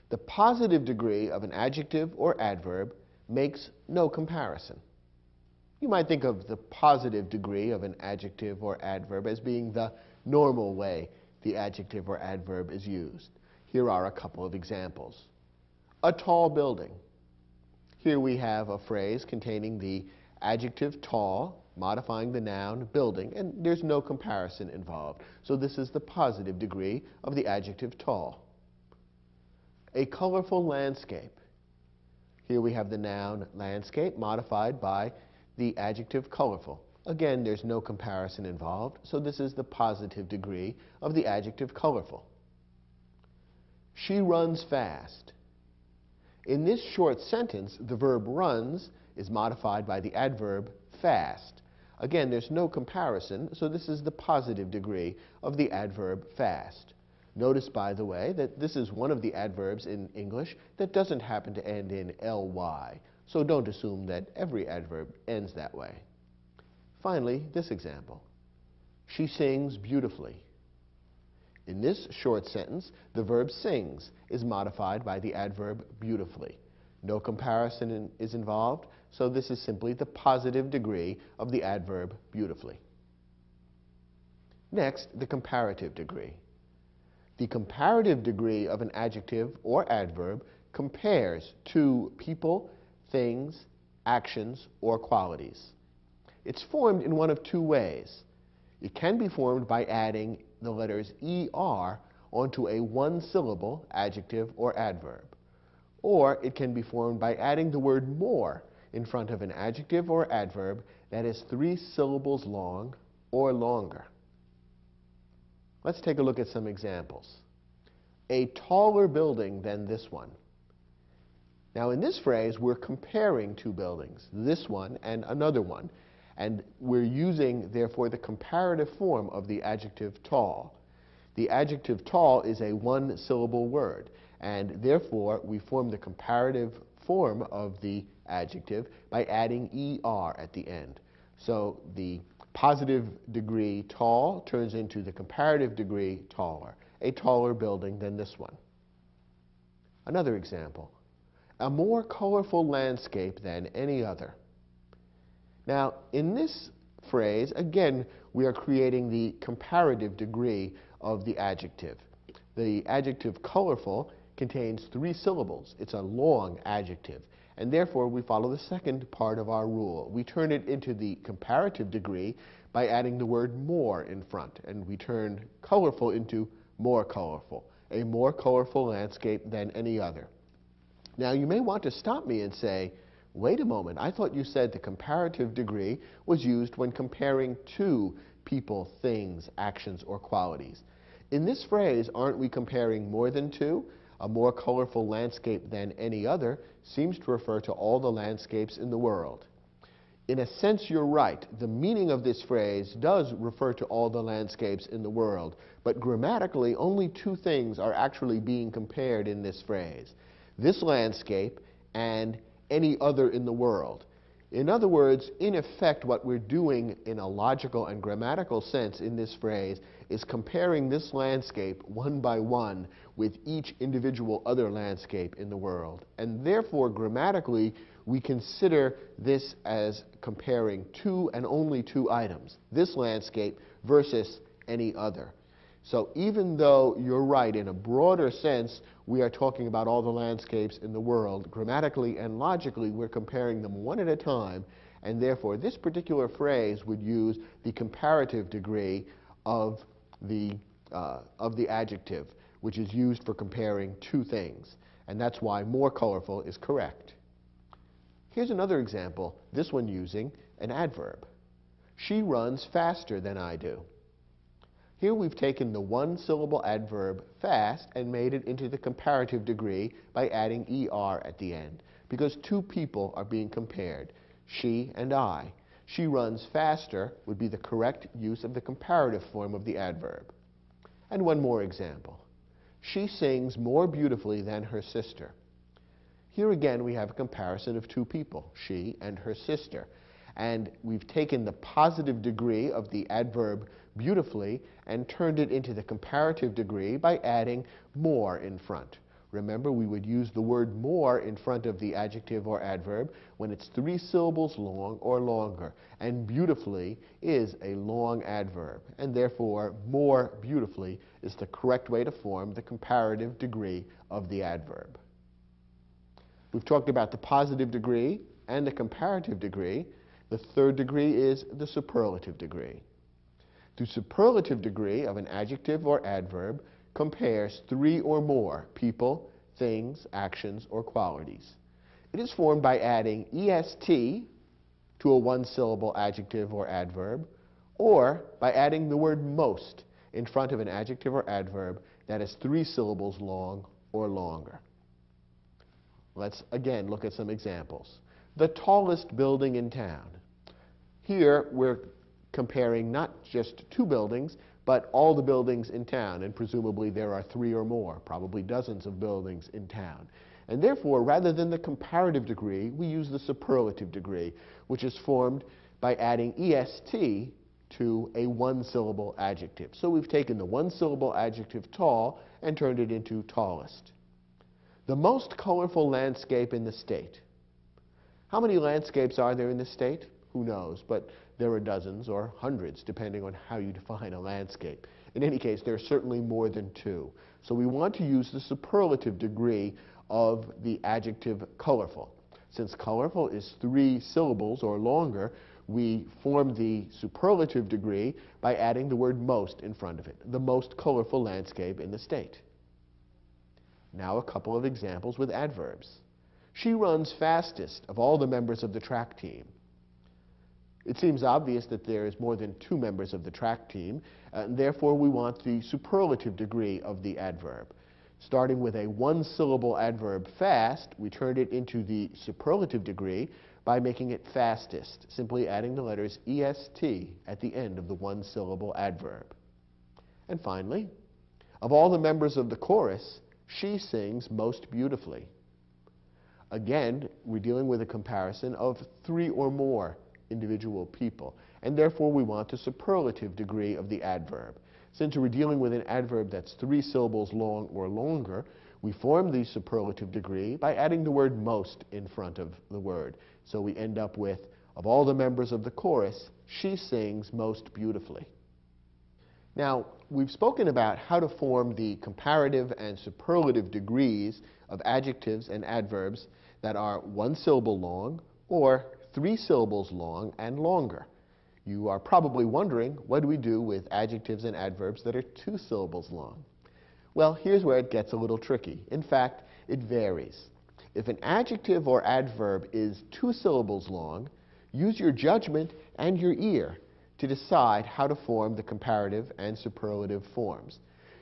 The positive degree of an adjective or adverb makes no comparison. You might think of the positive degree of an adjective or adverb as being the normal way the adjective or adverb is used. Here are a couple of examples. A tall building. Here we have a phrase containing the adjective tall, modifying the noun building, and there's no comparison involved. So this is the positive degree of the adjective tall. A colorful landscape. Here we have the noun landscape modified by the adjective colorful. Again, there's no comparison involved, so this is the positive degree of the adjective colorful. She runs fast. In this short sentence, the verb runs is modified by the adverb fast. Again, there's no comparison, so this is the positive degree of the adverb fast. Notice, by the way, that this is one of the adverbs in English that doesn't happen to end in ly, so don't assume that every adverb ends that way. Finally, this example. She sings beautifully. In this short sentence, the verb sings is modified by the adverb beautifully. No comparison is involved, so this is simply the positive degree of the adverb beautifully. Next, the comparative degree. The comparative degree of an adjective or adverb compares 2 people, things, actions, or qualities. It's formed in one of two ways. It can be formed by adding the letters ER onto a one-syllable adjective or adverb. Or it can be formed by adding the word more in front of an adjective or adverb that is 3 syllables long or longer. Let's take a look at some examples. A taller building than this one. Now in this phrase, we're comparing two buildings, this one and another one, and we're using, therefore, the comparative form of the adjective tall. The adjective tall is a one-syllable word, and therefore we form the comparative form of the adjective by adding ER at the end. So the positive degree tall turns into the comparative degree taller, a taller building than this one. Another example, a more colorful landscape than any other. Now, in this phrase, again, we are creating the comparative degree of the adjective. The adjective colorful contains 3 syllables. It's a long adjective, and therefore we follow the second part of our rule. We turn it into the comparative degree by adding the word more in front, and we turn colorful into more colorful, a more colorful landscape than any other. Now, you may want to stop me and say, wait a moment, I thought you said the comparative degree was used when comparing two people, things, actions, or qualities. In this phrase, aren't we comparing more than two? A more colorful landscape than any other seems to refer to all the landscapes in the world. In a sense, you're right. The meaning of this phrase does refer to all the landscapes in the world, but grammatically, only two things are actually being compared in this phrase: this landscape and any other in the world. In other words, in effect, what we're doing in a logical and grammatical sense in this phrase is comparing this landscape one by one with each individual other landscape in the world. And therefore, grammatically, we consider this as comparing two and only two items, this landscape versus any other. So even though you're right, in a broader sense, we are talking about all the landscapes in the world, grammatically and logically, we're comparing them one at a time, and therefore this particular phrase would use the comparative degree of the adjective, which is used for comparing two things. And that's why more colorful is correct. Here's another example, this one using an adverb. She runs faster than I do. Here we've taken the one-syllable adverb fast and made it into the comparative degree by adding ER at the end, because two people are being compared, she and I. She runs faster would be the correct use of the comparative form of the adverb. And one more example. She sings more beautifully than her sister. Here again we have a comparison of two people, she and her sister. And we've taken the positive degree of the adverb beautifully and turned it into the comparative degree by adding more in front. Remember, we would use the word more in front of the adjective or adverb when it's 3 syllables long or longer. And beautifully is a long adverb. And therefore, more beautifully is the correct way to form the comparative degree of the adverb. We've talked about the positive degree and the comparative degree. The third degree is the superlative degree. The superlative degree of an adjective or adverb compares 3 or more people, things, actions, or qualities. It is formed by adding EST to a one-syllable adjective or adverb, or by adding the word most in front of an adjective or adverb that is 3 syllables long or longer. Let's again look at some examples. The tallest building in town. Here we're comparing not just two buildings, but all the buildings in town, and presumably there are 3 or more, probably dozens of buildings in town. And therefore, rather than the comparative degree, we use the superlative degree, which is formed by adding EST to a one-syllable adjective. So we've taken the one-syllable adjective tall and turned it into tallest. The most colorful landscape in the state. How many landscapes are there in the state? Who knows, but there are dozens or hundreds, depending on how you define a landscape. In any case, there are certainly more than 2. So we want to use the superlative degree of the adjective colorful. Since colorful is 3 syllables or longer, we form the superlative degree by adding the word most in front of it, the most colorful landscape in the state. Now a couple of examples with adverbs. She runs fastest of all the members of the track team. It seems obvious that there is more than 2 members of the track team, and therefore we want the superlative degree of the adverb. Starting with a 1-syllable adverb fast, we turn it into the superlative degree by making it fastest, simply adding the letters est at the end of the 1-syllable adverb. And finally, of all the members of the chorus, she sings most beautifully. Again, we're dealing with a comparison of 3 or more individual people, and therefore we want the superlative degree of the adverb. Since we're dealing with an adverb that's 3 syllables long or longer, we form the superlative degree by adding the word most in front of the word. So we end up with, of all the members of the chorus, she sings most beautifully. Now, we've spoken about how to form the comparative and superlative degrees of adjectives and adverbs that are 1 syllable long or 3 syllables long and longer. You are probably wondering, what do we do with adjectives and adverbs that are 2 syllables long? Well, here's where it gets a little tricky. In fact, it varies. If an adjective or adverb is 2 syllables long, use your judgment and your ear to decide how to form the comparative and superlative forms.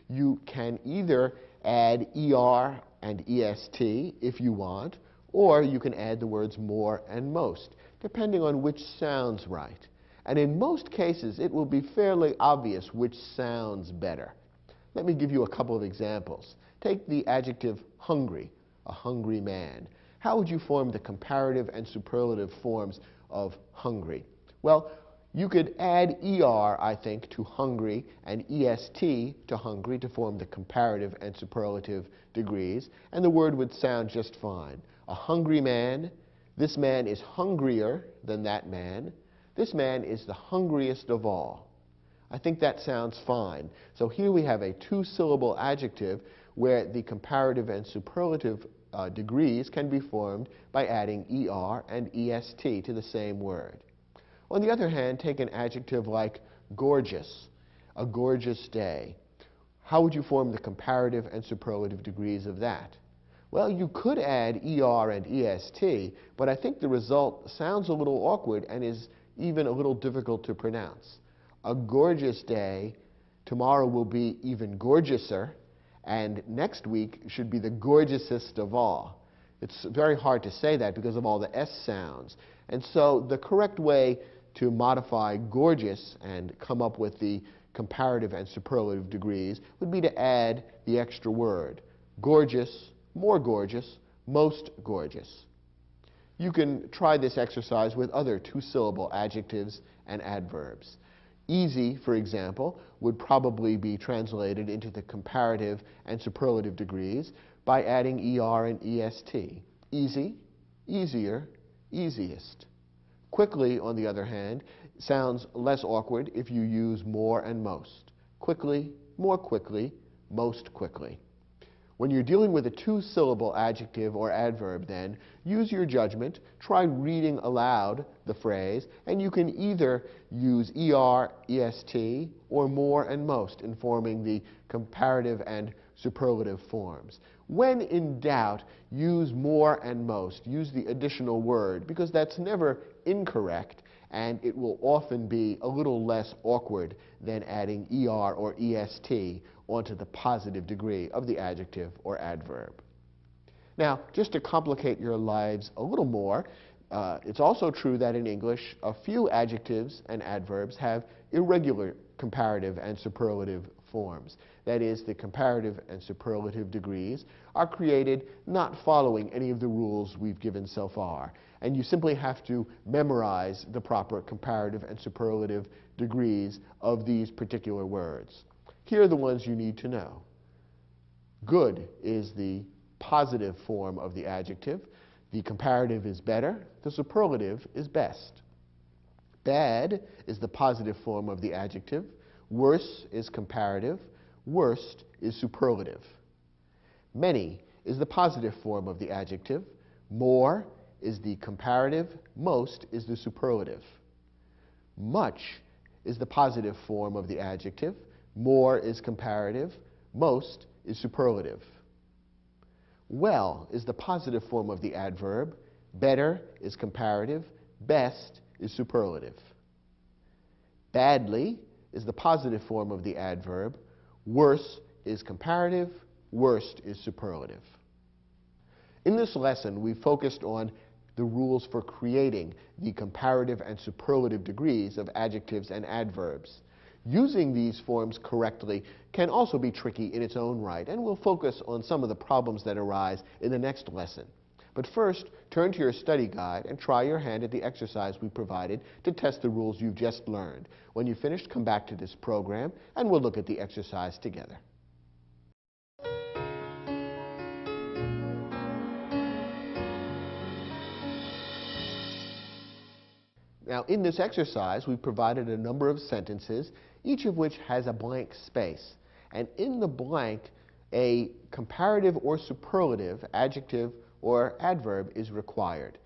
You can either add er and est if you want, or you can add the words more and most, depending on which sounds right. And in most cases, it will be fairly obvious which sounds better. Let me give you a couple of examples. Take the adjective hungry, a hungry man. How would you form the comparative and superlative forms of hungry? Well, you could add er, I think, to hungry and est to hungry to form the comparative and superlative degrees, and the word would sound just fine. A hungry man, this man is hungrier than that man. This man is the hungriest of all. I think that sounds fine. So here we have a 2-syllable adjective where the comparative and superlative degrees can be formed by adding er and est to the same word. On the other hand, take an adjective like gorgeous, a gorgeous day. How would you form the comparative and superlative degrees of that? Well, you could add er and est, but I think the result sounds a little awkward and is even a little difficult to pronounce. A gorgeous day, tomorrow will be even gorgeouser, and next week should be the gorgeousest of all. It's very hard to say that because of all the S sounds. And so the correct way to modify gorgeous and come up with the comparative and superlative degrees would be to add the extra word. Gorgeous, more gorgeous, most gorgeous. You can try this exercise with other 2-syllable adjectives and adverbs. Easy, for example, would probably be translated into the comparative and superlative degrees by adding er and est. Easy, easier, easiest. Quickly, on the other hand, sounds less awkward if you use more and most. Quickly, more quickly, most quickly. When you're dealing with a 2-syllable adjective or adverb, then, use your judgment, try reading aloud the phrase, and you can either use er, est, or more and most in forming the comparative and superlative forms. When in doubt, use more and most. Use the additional word, because that's never incorrect, and it will often be a little less awkward than adding er or est onto the positive degree of the adjective or adverb. Now, just to complicate your lives a little more, it's also true that in English, a few adjectives and adverbs have irregular comparative and superlative forms. That is, the comparative and superlative degrees are created not following any of the rules we've given so far. And you simply have to memorize the proper comparative and superlative degrees of these particular words. Here are the ones you need to know. Good is the positive form of the adjective. The comparative is better. The superlative is best. Bad is the positive form of the adjective. Worse is comparative. Worst is superlative. Many is the positive form of the adjective. More is the comparative. Most is the superlative. Much is the positive form of the adjective. More is comparative. Most is superlative. Well is the positive form of the adverb. Better is comparative. Best is superlative. Badly is the positive form of the adverb. Worse is comparative. Worst is superlative. In this lesson, we focused on the rules for creating the comparative and superlative degrees of adjectives and adverbs. Using these forms correctly can also be tricky in its own right, and we'll focus on some of the problems that arise in the next lesson. But first, turn to your study guide and try your hand at the exercise we provided to test the rules you've just learned. When you've finished, come back to this program, and we'll look at the exercise together. Now, in this exercise, we provided a number of sentences, each of which has a blank space. And in the blank, a comparative or superlative adjective or adverb is required.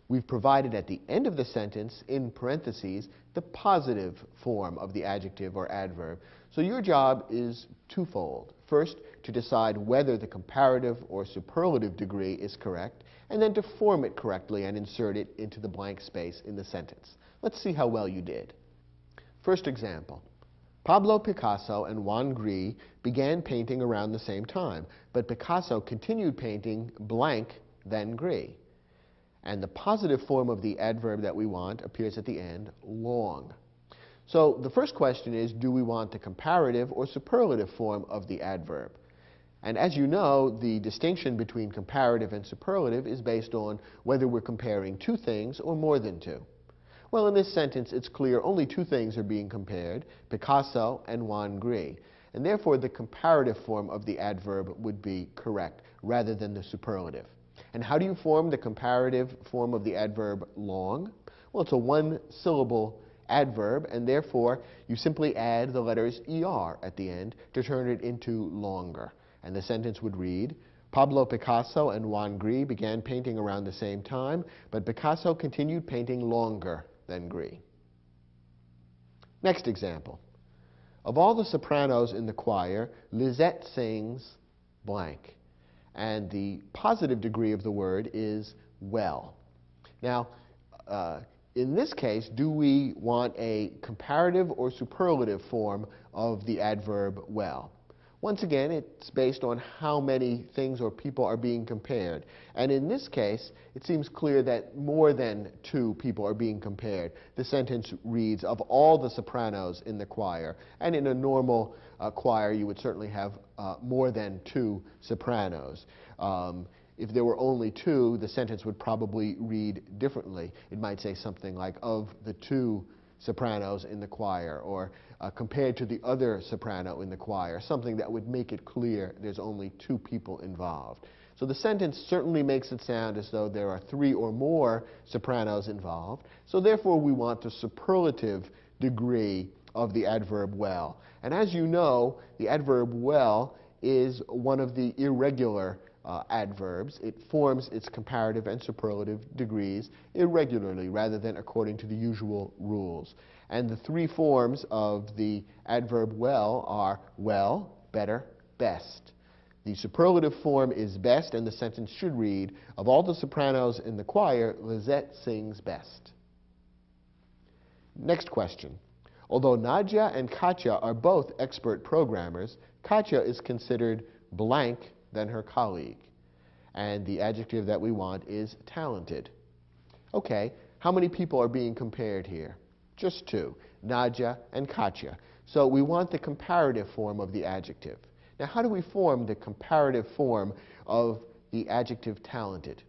We've provided at the end of the sentence, in parentheses, the positive form of the adjective or adverb. So your job is twofold. First, to decide whether the comparative or superlative degree is correct, and then to form it correctly and insert it into the blank space in the sentence. Let's see how well you did. First example. Pablo Picasso and Juan Gris began painting around the same time, but Picasso continued painting blank, then Gris. And the positive form of the adverb that we want appears at the end, long. So the first question is, do we want the comparative or superlative form of the adverb? And as you know, the distinction between comparative and superlative is based on whether we're comparing two things or more than two. Well, in this sentence, it's clear only two things are being compared, Picasso and Juan Gris. And therefore, the comparative form of the adverb would be correct, rather than the superlative. And how do you form the comparative form of the adverb long? Well, it's a one-syllable adverb, and therefore, you simply add the letters ER at the end to turn it into longer. And the sentence would read, Pablo Picasso and Juan Gris began painting around the same time, but Picasso continued painting longer than Gris. Next example. Of all the sopranos in the choir, Lisette sings blank. And the positive degree of the word is well. Now, in this case, do we want a comparative or superlative form of the adverb well? Once again, it's based on how many things or people are being compared. And in this case, it seems clear that more than two people are being compared. The sentence reads, of all the sopranos in the choir. And in a normal choir, you would certainly have more than two sopranos. If there were only two, the sentence would probably read differently. It might say something like, of the two sopranos in the choir, or compared to the other soprano in the choir, something that would make it clear there's only two people involved. So the sentence certainly makes it sound as though there are three or more sopranos involved. So therefore, we want the superlative degree of the adverb well. And as you know, the adverb well is one of the irregular adverbs. It forms its comparative and superlative degrees irregularly rather than according to the usual rules. And the three forms of the adverb well are well, better, best. The superlative form is best, and the sentence should read, of all the sopranos in the choir, Lisette sings best. Next question. Although Nadia and Katya are both expert programmers, Katya is considered blank than her colleague. And the adjective that we want is talented. Okay, how many people are being compared here? Just two, Nadia and Katya. So we want the comparative form of the adjective. Now, how do we form the comparative form of the adjective talented?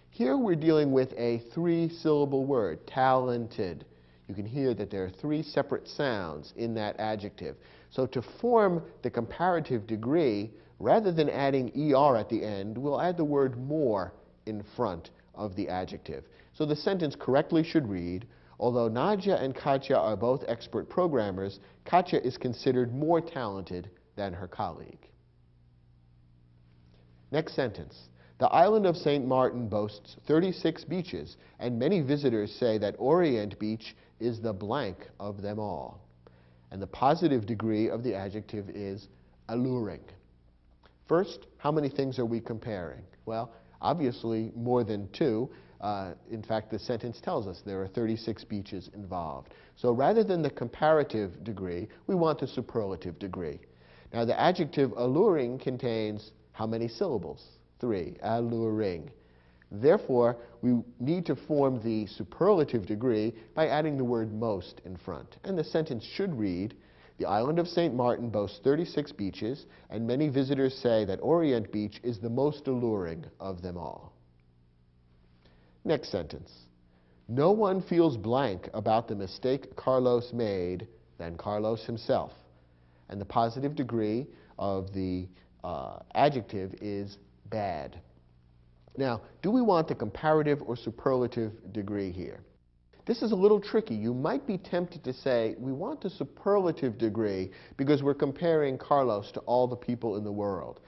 Here we're dealing with a three-syllable word, talented. You can hear that there are three separate sounds in that adjective. So to form the comparative degree, rather than adding ER at the end, we'll add the word more in front of the adjective. So the sentence correctly should read, although Nadia and Katya are both expert programmers, Katya is considered more talented than her colleague. Next sentence. The island of St. Martin boasts 36 beaches, and many visitors say that Orient Beach is the blank of them all. And the positive degree of the adjective is alluring. First, how many things are we comparing? Well, obviously more than two. In fact, the sentence tells us there are 36 beaches involved. So rather than the comparative degree, we want the superlative degree. Now, the adjective alluring contains how many syllables? 3, alluring. Therefore, we need to form the superlative degree by adding the word most in front. And the sentence should read, the island of St. Martin boasts 36 beaches, and many visitors say that Orient Beach is the most alluring of them all. Next sentence. No one feels blank about the mistake Carlos made than Carlos himself. And the positive degree of the adjective is bad. Now, do we want the comparative or superlative degree here? This is a little tricky. You might be tempted to say, we want the superlative degree because we're comparing Carlos to all the people in the world.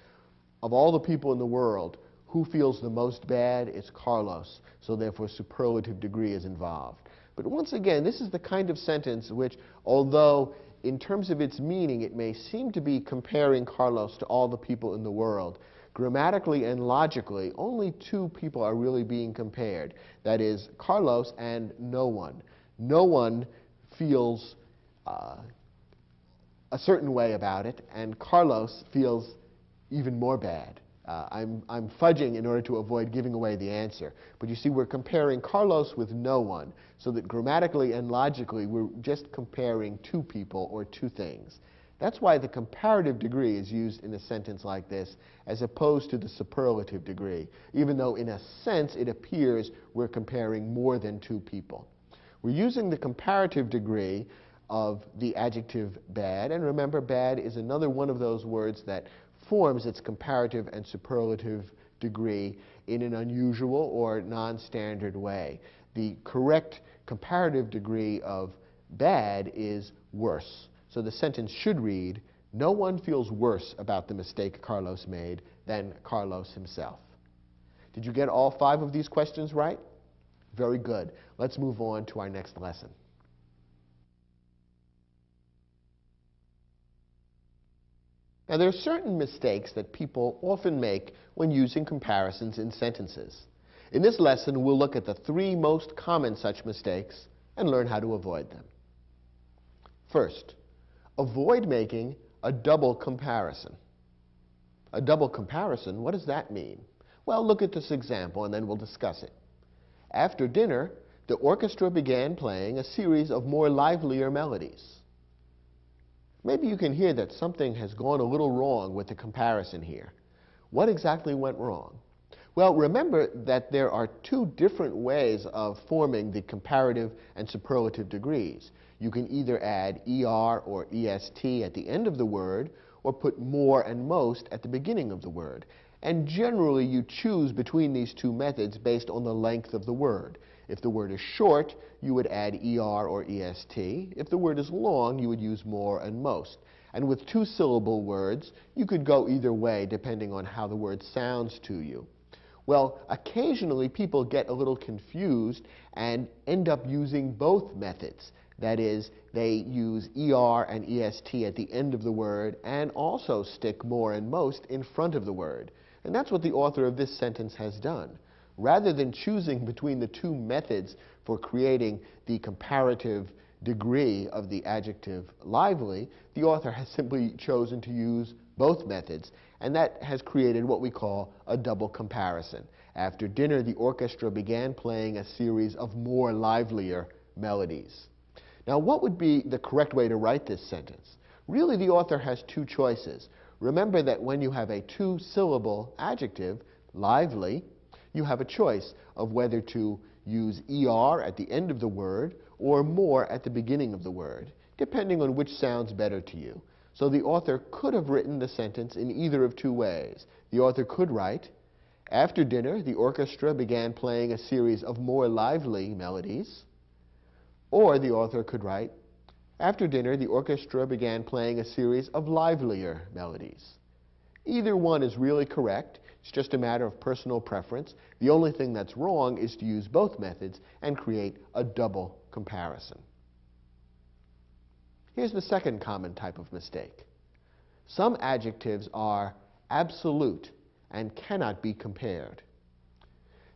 Of all the people in the world, who feels the most bad? It's Carlos. So therefore, superlative degree is involved. But once again, this is the kind of sentence which, although in terms of its meaning, it may seem to be comparing Carlos to all the people in the world, grammatically and logically, only two people are really being compared. That is, Carlos and no one. No one feels a certain way about it, and Carlos feels even more bad. I'm fudging in order to avoid giving away the answer. But you see, we're comparing Carlos with no one, so that grammatically and logically, we're just comparing two people or two things. That's why the comparative degree is used in a sentence like this, as opposed to the superlative degree, even though in a sense it appears we're comparing more than two people. We're using the comparative degree of the adjective bad, and remember, bad is another one of those words that forms its comparative and superlative degree in an unusual or non-standard way. The correct comparative degree of bad is worse. So the sentence should read, no one feels worse about the mistake Carlos made than Carlos himself. Did you get all 5 of these questions right? Very good. Let's move on to our next lesson. Now, there are certain mistakes that people often make when using comparisons in sentences. In this lesson, we'll look at the 3 most common such mistakes and learn how to avoid them. First, avoid making a double comparison. A double comparison, what does that mean? Well, look at this example and then we'll discuss it. After dinner, the orchestra began playing a series of more livelier melodies. Maybe you can hear that something has gone a little wrong with the comparison here. What exactly went wrong? Well, remember that there are 2 different ways of forming the comparative and superlative degrees. You can either add ER or EST at the end of the word, or put more and most at the beginning of the word. And generally, you choose between these 2 methods based on the length of the word. If the word is short, you would add ER or EST. If the word is long, you would use more and most. And with 2-syllable words, you could go either way depending on how the word sounds to you. Well, occasionally people get a little confused and end up using both methods. That is, they use ER and EST at the end of the word and also stick more and most in front of the word. And that's what the author of this sentence has done. Rather than choosing between the 2 methods for creating the comparative degree of the adjective lively, the author has simply chosen to use both methods, and that has created what we call a double comparison. After dinner, the orchestra began playing a series of more livelier melodies. Now, what would be the correct way to write this sentence? Really, the author has 2 choices. Remember that when you have a 2-syllable adjective, lively, you have a choice of whether to use ER at the end of the word or more at the beginning of the word, depending on which sounds better to you. So the author could have written the sentence in either of 2 ways. The author could write, after dinner, the orchestra began playing a series of more lively melodies. Or the author could write, after dinner, the orchestra began playing a series of livelier melodies. Either one is really correct. It's just a matter of personal preference. The only thing that's wrong is to use both methods and create a double comparison. Here's the second common type of mistake. Some adjectives are absolute and cannot be compared.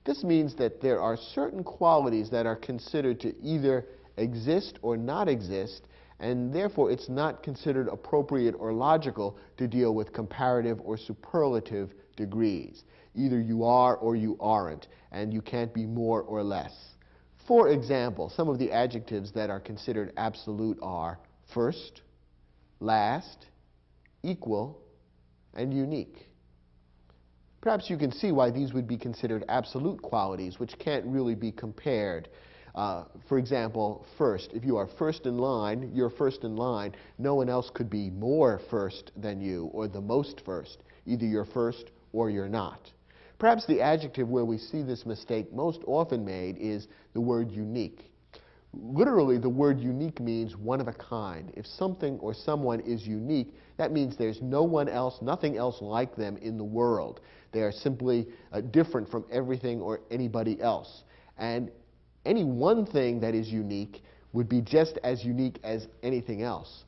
This means that there are certain qualities that are considered to either exist or not exist, and therefore it's not considered appropriate or logical to deal with comparative or superlative degrees. Either you are or you aren't, and you can't be more or less. For example, some of the adjectives that are considered absolute are first, last, equal, and unique. Perhaps you can see why these would be considered absolute qualities, which can't really be compared. For example, first. If you are first in line, you're first in line. No one else could be more first than you, or the most first. Either you're first or you're not. Perhaps the adjective where we see this mistake most often made is the word unique. Literally, the word unique means one of a kind. If something or someone is unique, that means there's no one else, nothing else like them in the world. They are simply different from everything or anybody else. And any one thing that is unique would be just as unique as anything else.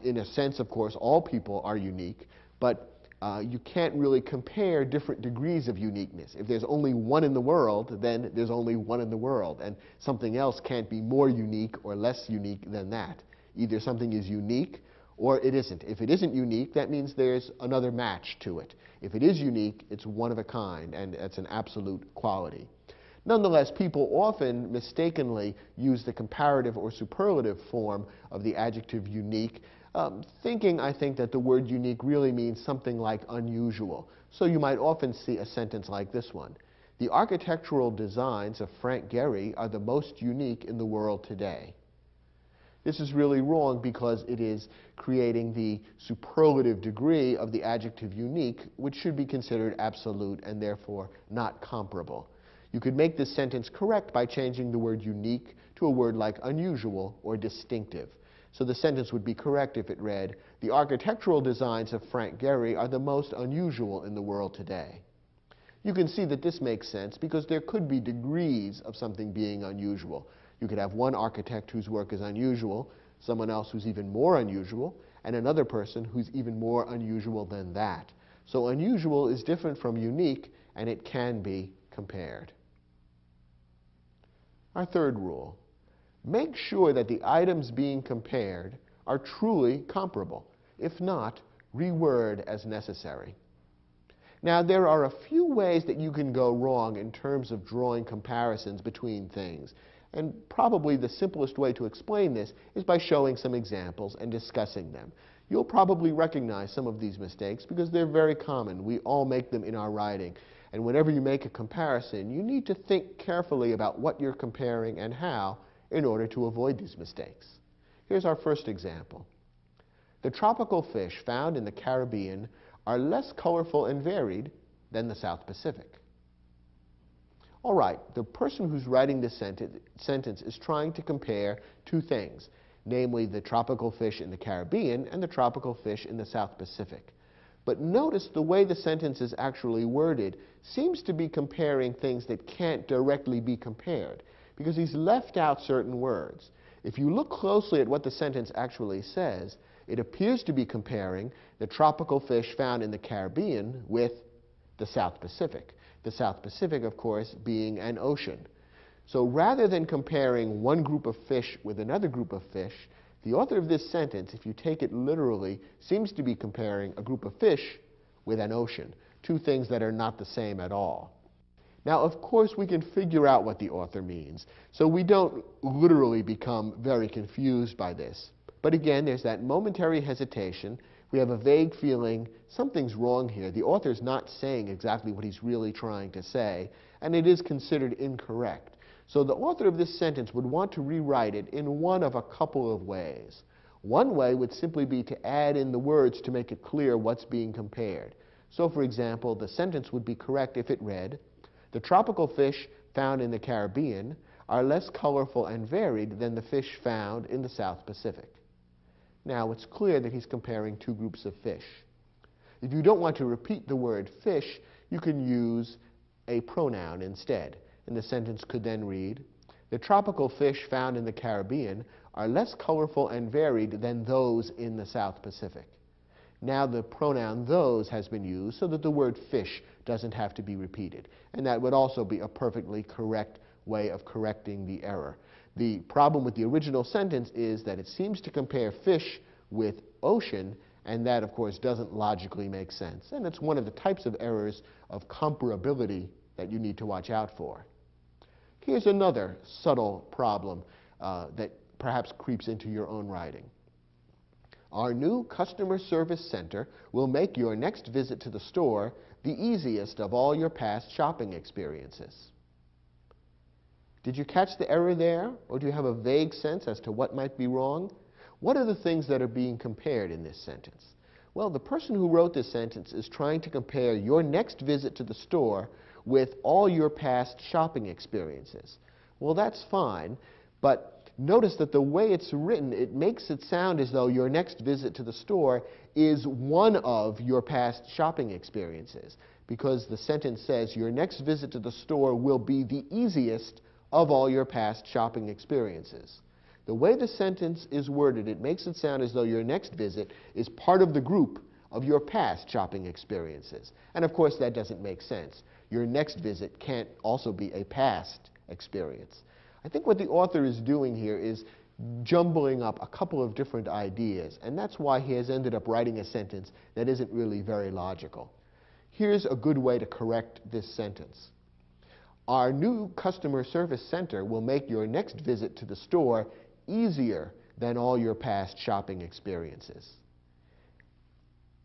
In a sense, of course, all people are unique, but you can't really compare different degrees of uniqueness. If there's only one in the world, then there's only one in the world, and something else can't be more unique or less unique than that. Either something is unique or it isn't. If it isn't unique, that means there's another match to it. If it is unique, it's one of a kind, and it's an absolute quality. Nonetheless, people often mistakenly use the comparative or superlative form of the adjective unique, thinking, I think, that the word unique really means something like unusual. So you might often see a sentence like this one. The architectural designs of Frank Gehry are the most unique in the world today. This is really wrong because it is creating the superlative degree of the adjective unique, which should be considered absolute and therefore not comparable. You could make this sentence correct by changing the word unique to a word like unusual or distinctive. So the sentence would be correct if it read, the architectural designs of Frank Gehry are the most unusual in the world today. You can see that this makes sense because there could be degrees of something being unusual. You could have one architect whose work is unusual, someone else who's even more unusual, and another person who's even more unusual than that. So unusual is different from unique, and it can be compared. Our third rule. Make sure that the items being compared are truly comparable. If not, reword as necessary. Now, there are a few ways that you can go wrong in terms of drawing comparisons between things. And probably the simplest way to explain this is by showing some examples and discussing them. You'll probably recognize some of these mistakes because they're very common. We all make them in our writing. And whenever you make a comparison, you need to think carefully about what you're comparing and how in order to avoid these mistakes. Here's our first example. The tropical fish found in the Caribbean are less colorful and varied than the South Pacific. All right, the person who's writing this sentence is trying to compare two things, namely the tropical fish in the Caribbean and the tropical fish in the South Pacific. But notice the way the sentence is actually worded seems to be comparing things that can't directly be compared, because he's left out certain words. If you look closely at what the sentence actually says, it appears to be comparing the tropical fish found in the Caribbean with the South Pacific. The South Pacific, of course, being an ocean. So rather than comparing one group of fish with another group of fish, the author of this sentence, if you take it literally, seems to be comparing a group of fish with an ocean, two things that are not the same at all. Now, of course, we can figure out what the author means, so we don't literally become very confused by this. But again, there's that momentary hesitation. We have a vague feeling something's wrong here. The author's not saying exactly what he's really trying to say, and it is considered incorrect. So the author of this sentence would want to rewrite it in one of a couple of ways. One way would simply be to add in the words to make it clear what's being compared. So, for example, the sentence would be correct if it read, the tropical fish found in the Caribbean are less colorful and varied than the fish found in the South Pacific. Now, it's clear that he's comparing two groups of fish. If you don't want to repeat the word fish, you can use a pronoun instead. And the sentence could then read, "The tropical fish found in the Caribbean are less colorful and varied than those in the South Pacific." Now the pronoun those has been used so that the word fish doesn't have to be repeated. And that would also be a perfectly correct way of correcting the error. The problem with the original sentence is that it seems to compare fish with ocean, and that, of course, doesn't logically make sense. And it's one of the types of errors of comparability that you need to watch out for. Here's another subtle problem that perhaps creeps into your own writing. Our new customer service center will make your next visit to the store the easiest of all your past shopping experiences. Did you catch the error there, or do you have a vague sense as to what might be wrong? What are the things that are being compared in this sentence? Well, the person who wrote this sentence is trying to compare your next visit to the store with all your past shopping experiences. Well, that's fine, but notice that the way it's written, it makes it sound as though your next visit to the store is one of your past shopping experiences, because the sentence says your next visit to the store will be the easiest of all your past shopping experiences. The way the sentence is worded, it makes it sound as though your next visit is part of the group of your past shopping experiences. And of course, that doesn't make sense. Your next visit can't also be a past experience. I think what the author is doing here is jumbling up a couple of different ideas, and that's why he has ended up writing a sentence that isn't really very logical. Here's a good way to correct this sentence. Our new customer service center will make your next visit to the store easier than all your past shopping experiences.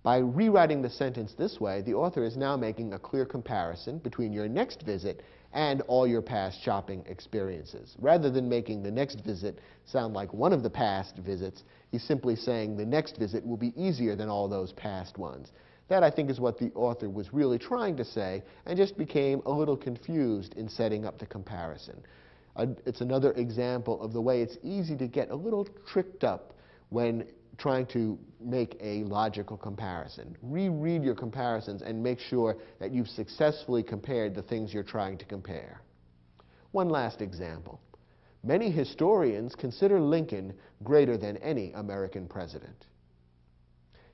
By rewriting the sentence this way, the author is now making a clear comparison between your next visit and all your past shopping experiences. Rather than making the next visit sound like one of the past visits, he's simply saying the next visit will be easier than all those past ones. That, I think, is what the author was really trying to say, and just became a little confused in setting up the comparison. It's another example of the way it's easy to get a little tricked up when trying to make a logical comparison. Reread your comparisons and make sure that you've successfully compared the things you're trying to compare. One last example. Many historians consider Lincoln greater than any American president.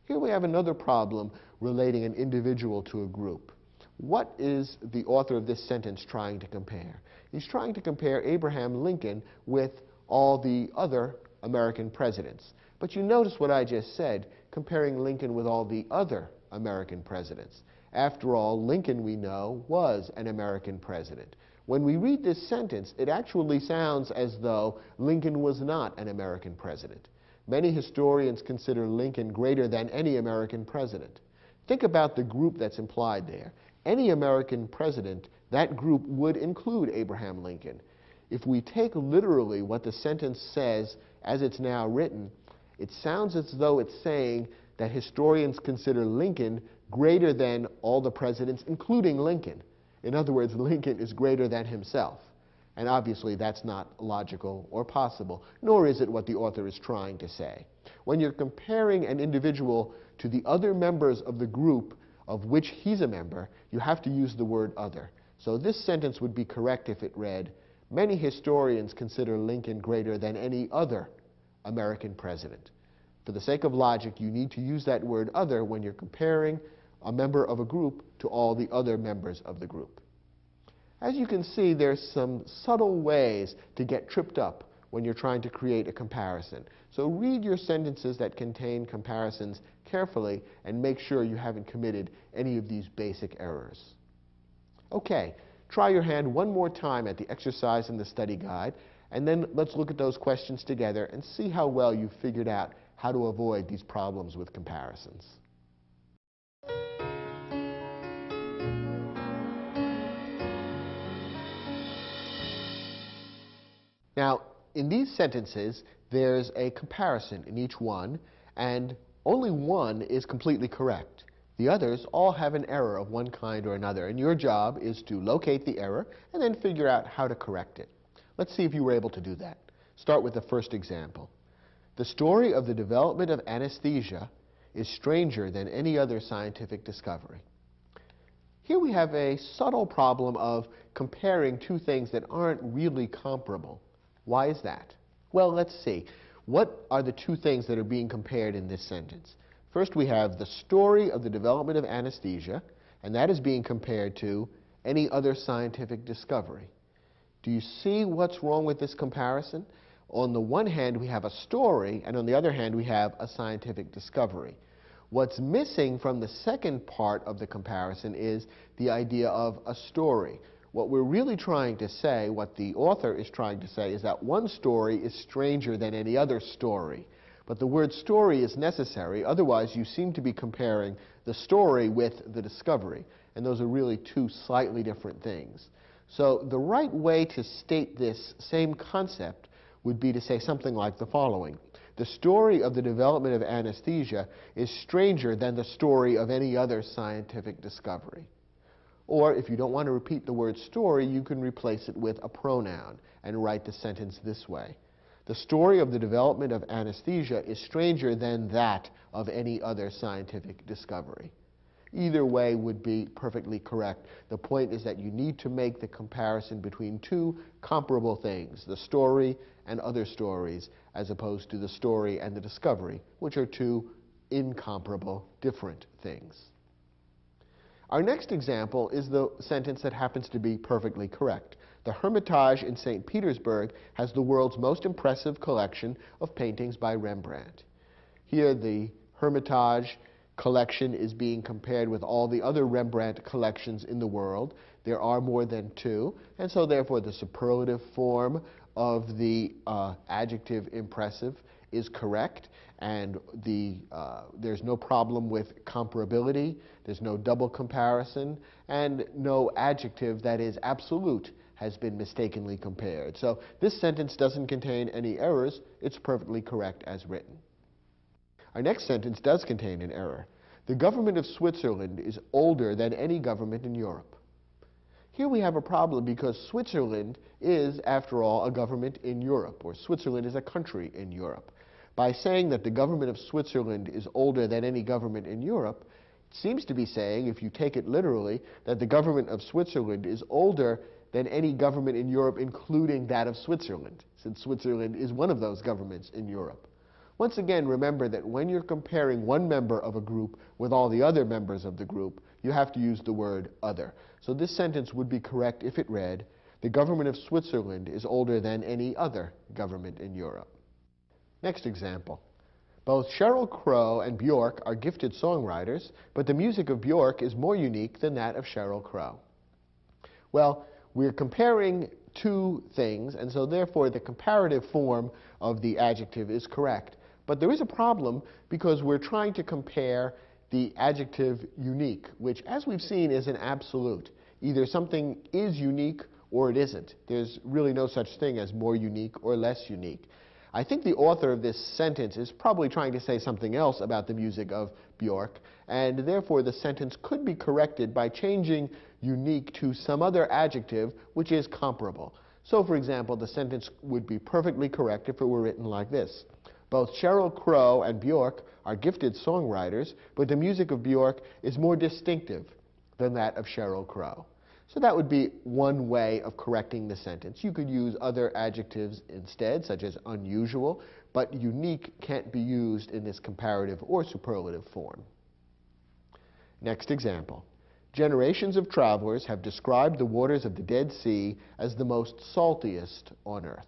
Here we have another problem relating an individual to a group. What is the author of this sentence trying to compare? He's trying to compare Abraham Lincoln with all the other American presidents. But you notice what I just said, comparing Lincoln with all the other American presidents. After all, Lincoln, we know, was an American president. When we read this sentence, it actually sounds as though Lincoln was not an American president. Many historians consider Lincoln greater than any American president. Think about the group that's implied there. Any American president, that group would include Abraham Lincoln. If we take literally what the sentence says as it's now written, it sounds as though it's saying that historians consider Lincoln greater than all the presidents, including Lincoln. In other words, Lincoln is greater than himself. And obviously that's not logical or possible, nor is it what the author is trying to say. When you're comparing an individual to the other members of the group of which he's a member, you have to use the word other. So this sentence would be correct if it read, many historians consider Lincoln greater than any other American president. For the sake of logic, you need to use that word other when you're comparing a member of a group to all the other members of the group. As you can see, there's some subtle ways to get tripped up when you're trying to create a comparison. So read your sentences that contain comparisons carefully and make sure you haven't committed any of these basic errors. Okay, try your hand one more time at the exercise in the study guide, and then let's look at those questions together and see how well you've figured out how to avoid these problems with comparisons. Now, in these sentences, there's a comparison in each one, and only one is completely correct. The others all have an error of one kind or another, and your job is to locate the error and then figure out how to correct it. Let's see if you were able to do that. Start with the first example. The story of the development of anesthesia is stranger than any other scientific discovery. Here we have a subtle problem of comparing two things that aren't really comparable. Why is that? Well, let's see. What are the two things that are being compared in this sentence? First, we have the story of the development of anesthesia, and that is being compared to any other scientific discovery. Do you see what's wrong with this comparison? On the one hand, we have a story, and on the other hand, we have a scientific discovery. What's missing from the second part of the comparison is the idea of a story. What we're really trying to say, what the author is trying to say, is that one story is stranger than any other story. But the word story is necessary, otherwise you seem to be comparing the story with the discovery. And those are really two slightly different things. So the right way to state this same concept would be to say something like the following. The story of the development of anesthesia is stranger than the story of any other scientific discovery. Or if you don't want to repeat the word story, you can replace it with a pronoun and write the sentence this way. The story of the development of anesthesia is stranger than that of any other scientific discovery. Either way would be perfectly correct. The point is that you need to make the comparison between two comparable things, the story and other stories, as opposed to the story and the discovery, which are two incomparable, different things. Our next example is the sentence that happens to be perfectly correct. The Hermitage in St. Petersburg has the world's most impressive collection of paintings by Rembrandt. Here the Hermitage collection is being compared with all the other Rembrandt collections in the world. There are more than two, and so therefore the superlative form of the adjective impressive is correct, and there's no problem with comparability, there's no double comparison, and no adjective that is absolute has been mistakenly compared. So this sentence doesn't contain any errors, it's perfectly correct as written. Our next sentence does contain an error. The government of Switzerland is older than any government in Europe. Here we have a problem because Switzerland is, after all, a government in Europe, or Switzerland is a country in Europe. By saying that the government of Switzerland is older than any government in Europe, it seems to be saying, if you take it literally, that the government of Switzerland is older than any government in Europe, including that of Switzerland, since Switzerland is one of those governments in Europe. Once again, remember that when you're comparing one member of a group with all the other members of the group, you have to use the word other. So this sentence would be correct if it read, the government of Switzerland is older than any other government in Europe. Next example. Both Sheryl Crow and Bjork are gifted songwriters, but the music of Bjork is more unique than that of Sheryl Crow. Well, we're comparing two things, and so therefore the comparative form of the adjective is correct. But there is a problem because we're trying to compare the adjective unique, which, as we've seen, is an absolute. Either something is unique or it isn't. There's really no such thing as more unique or less unique. I think the author of this sentence is probably trying to say something else about the music of Bjork, and therefore the sentence could be corrected by changing unique to some other adjective which is comparable. So, for example, the sentence would be perfectly correct if it were written like this. Both Sheryl Crow and Bjork are gifted songwriters, but the music of Bjork is more distinctive than that of Sheryl Crow. So that would be one way of correcting the sentence. You could use other adjectives instead, such as unusual, but unique can't be used in this comparative or superlative form. Next example. Generations of travelers have described the waters of the Dead Sea as the most saltiest on earth.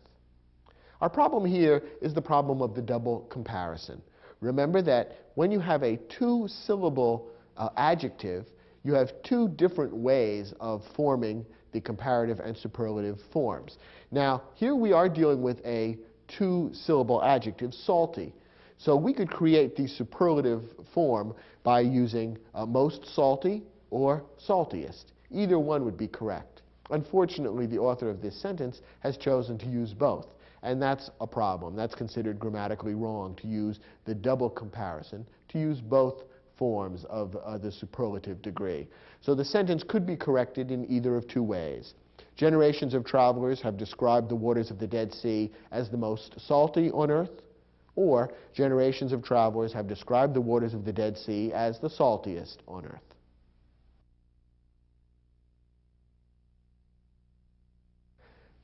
Our problem here is the problem of the double comparison. Remember that when you have a two-syllable adjective, you have two different ways of forming the comparative and superlative forms. Now, here we are dealing with a two-syllable adjective, salty. So we could create the superlative form by using most salty or saltiest. Either one would be correct. Unfortunately, the author of this sentence has chosen to use both. And that's a problem. That's considered grammatically wrong to use the double comparison, to use both forms of the superlative degree. So the sentence could be corrected in either of two ways. Generations of travelers have described the waters of the Dead Sea as the most salty on earth, or generations of travelers have described the waters of the Dead Sea as the saltiest on earth.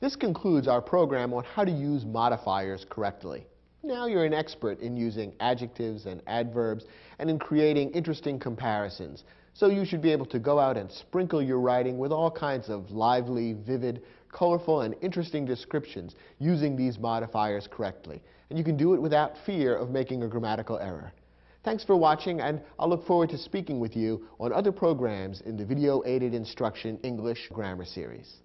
This concludes our program on how to use modifiers correctly. Now you're an expert in using adjectives and adverbs and in creating interesting comparisons. So you should be able to go out and sprinkle your writing with all kinds of lively, vivid, colorful, and interesting descriptions using these modifiers correctly. And you can do it without fear of making a grammatical error. Thanks for watching, and I'll look forward to speaking with you on other programs in the Video Aided Instruction English Grammar Series.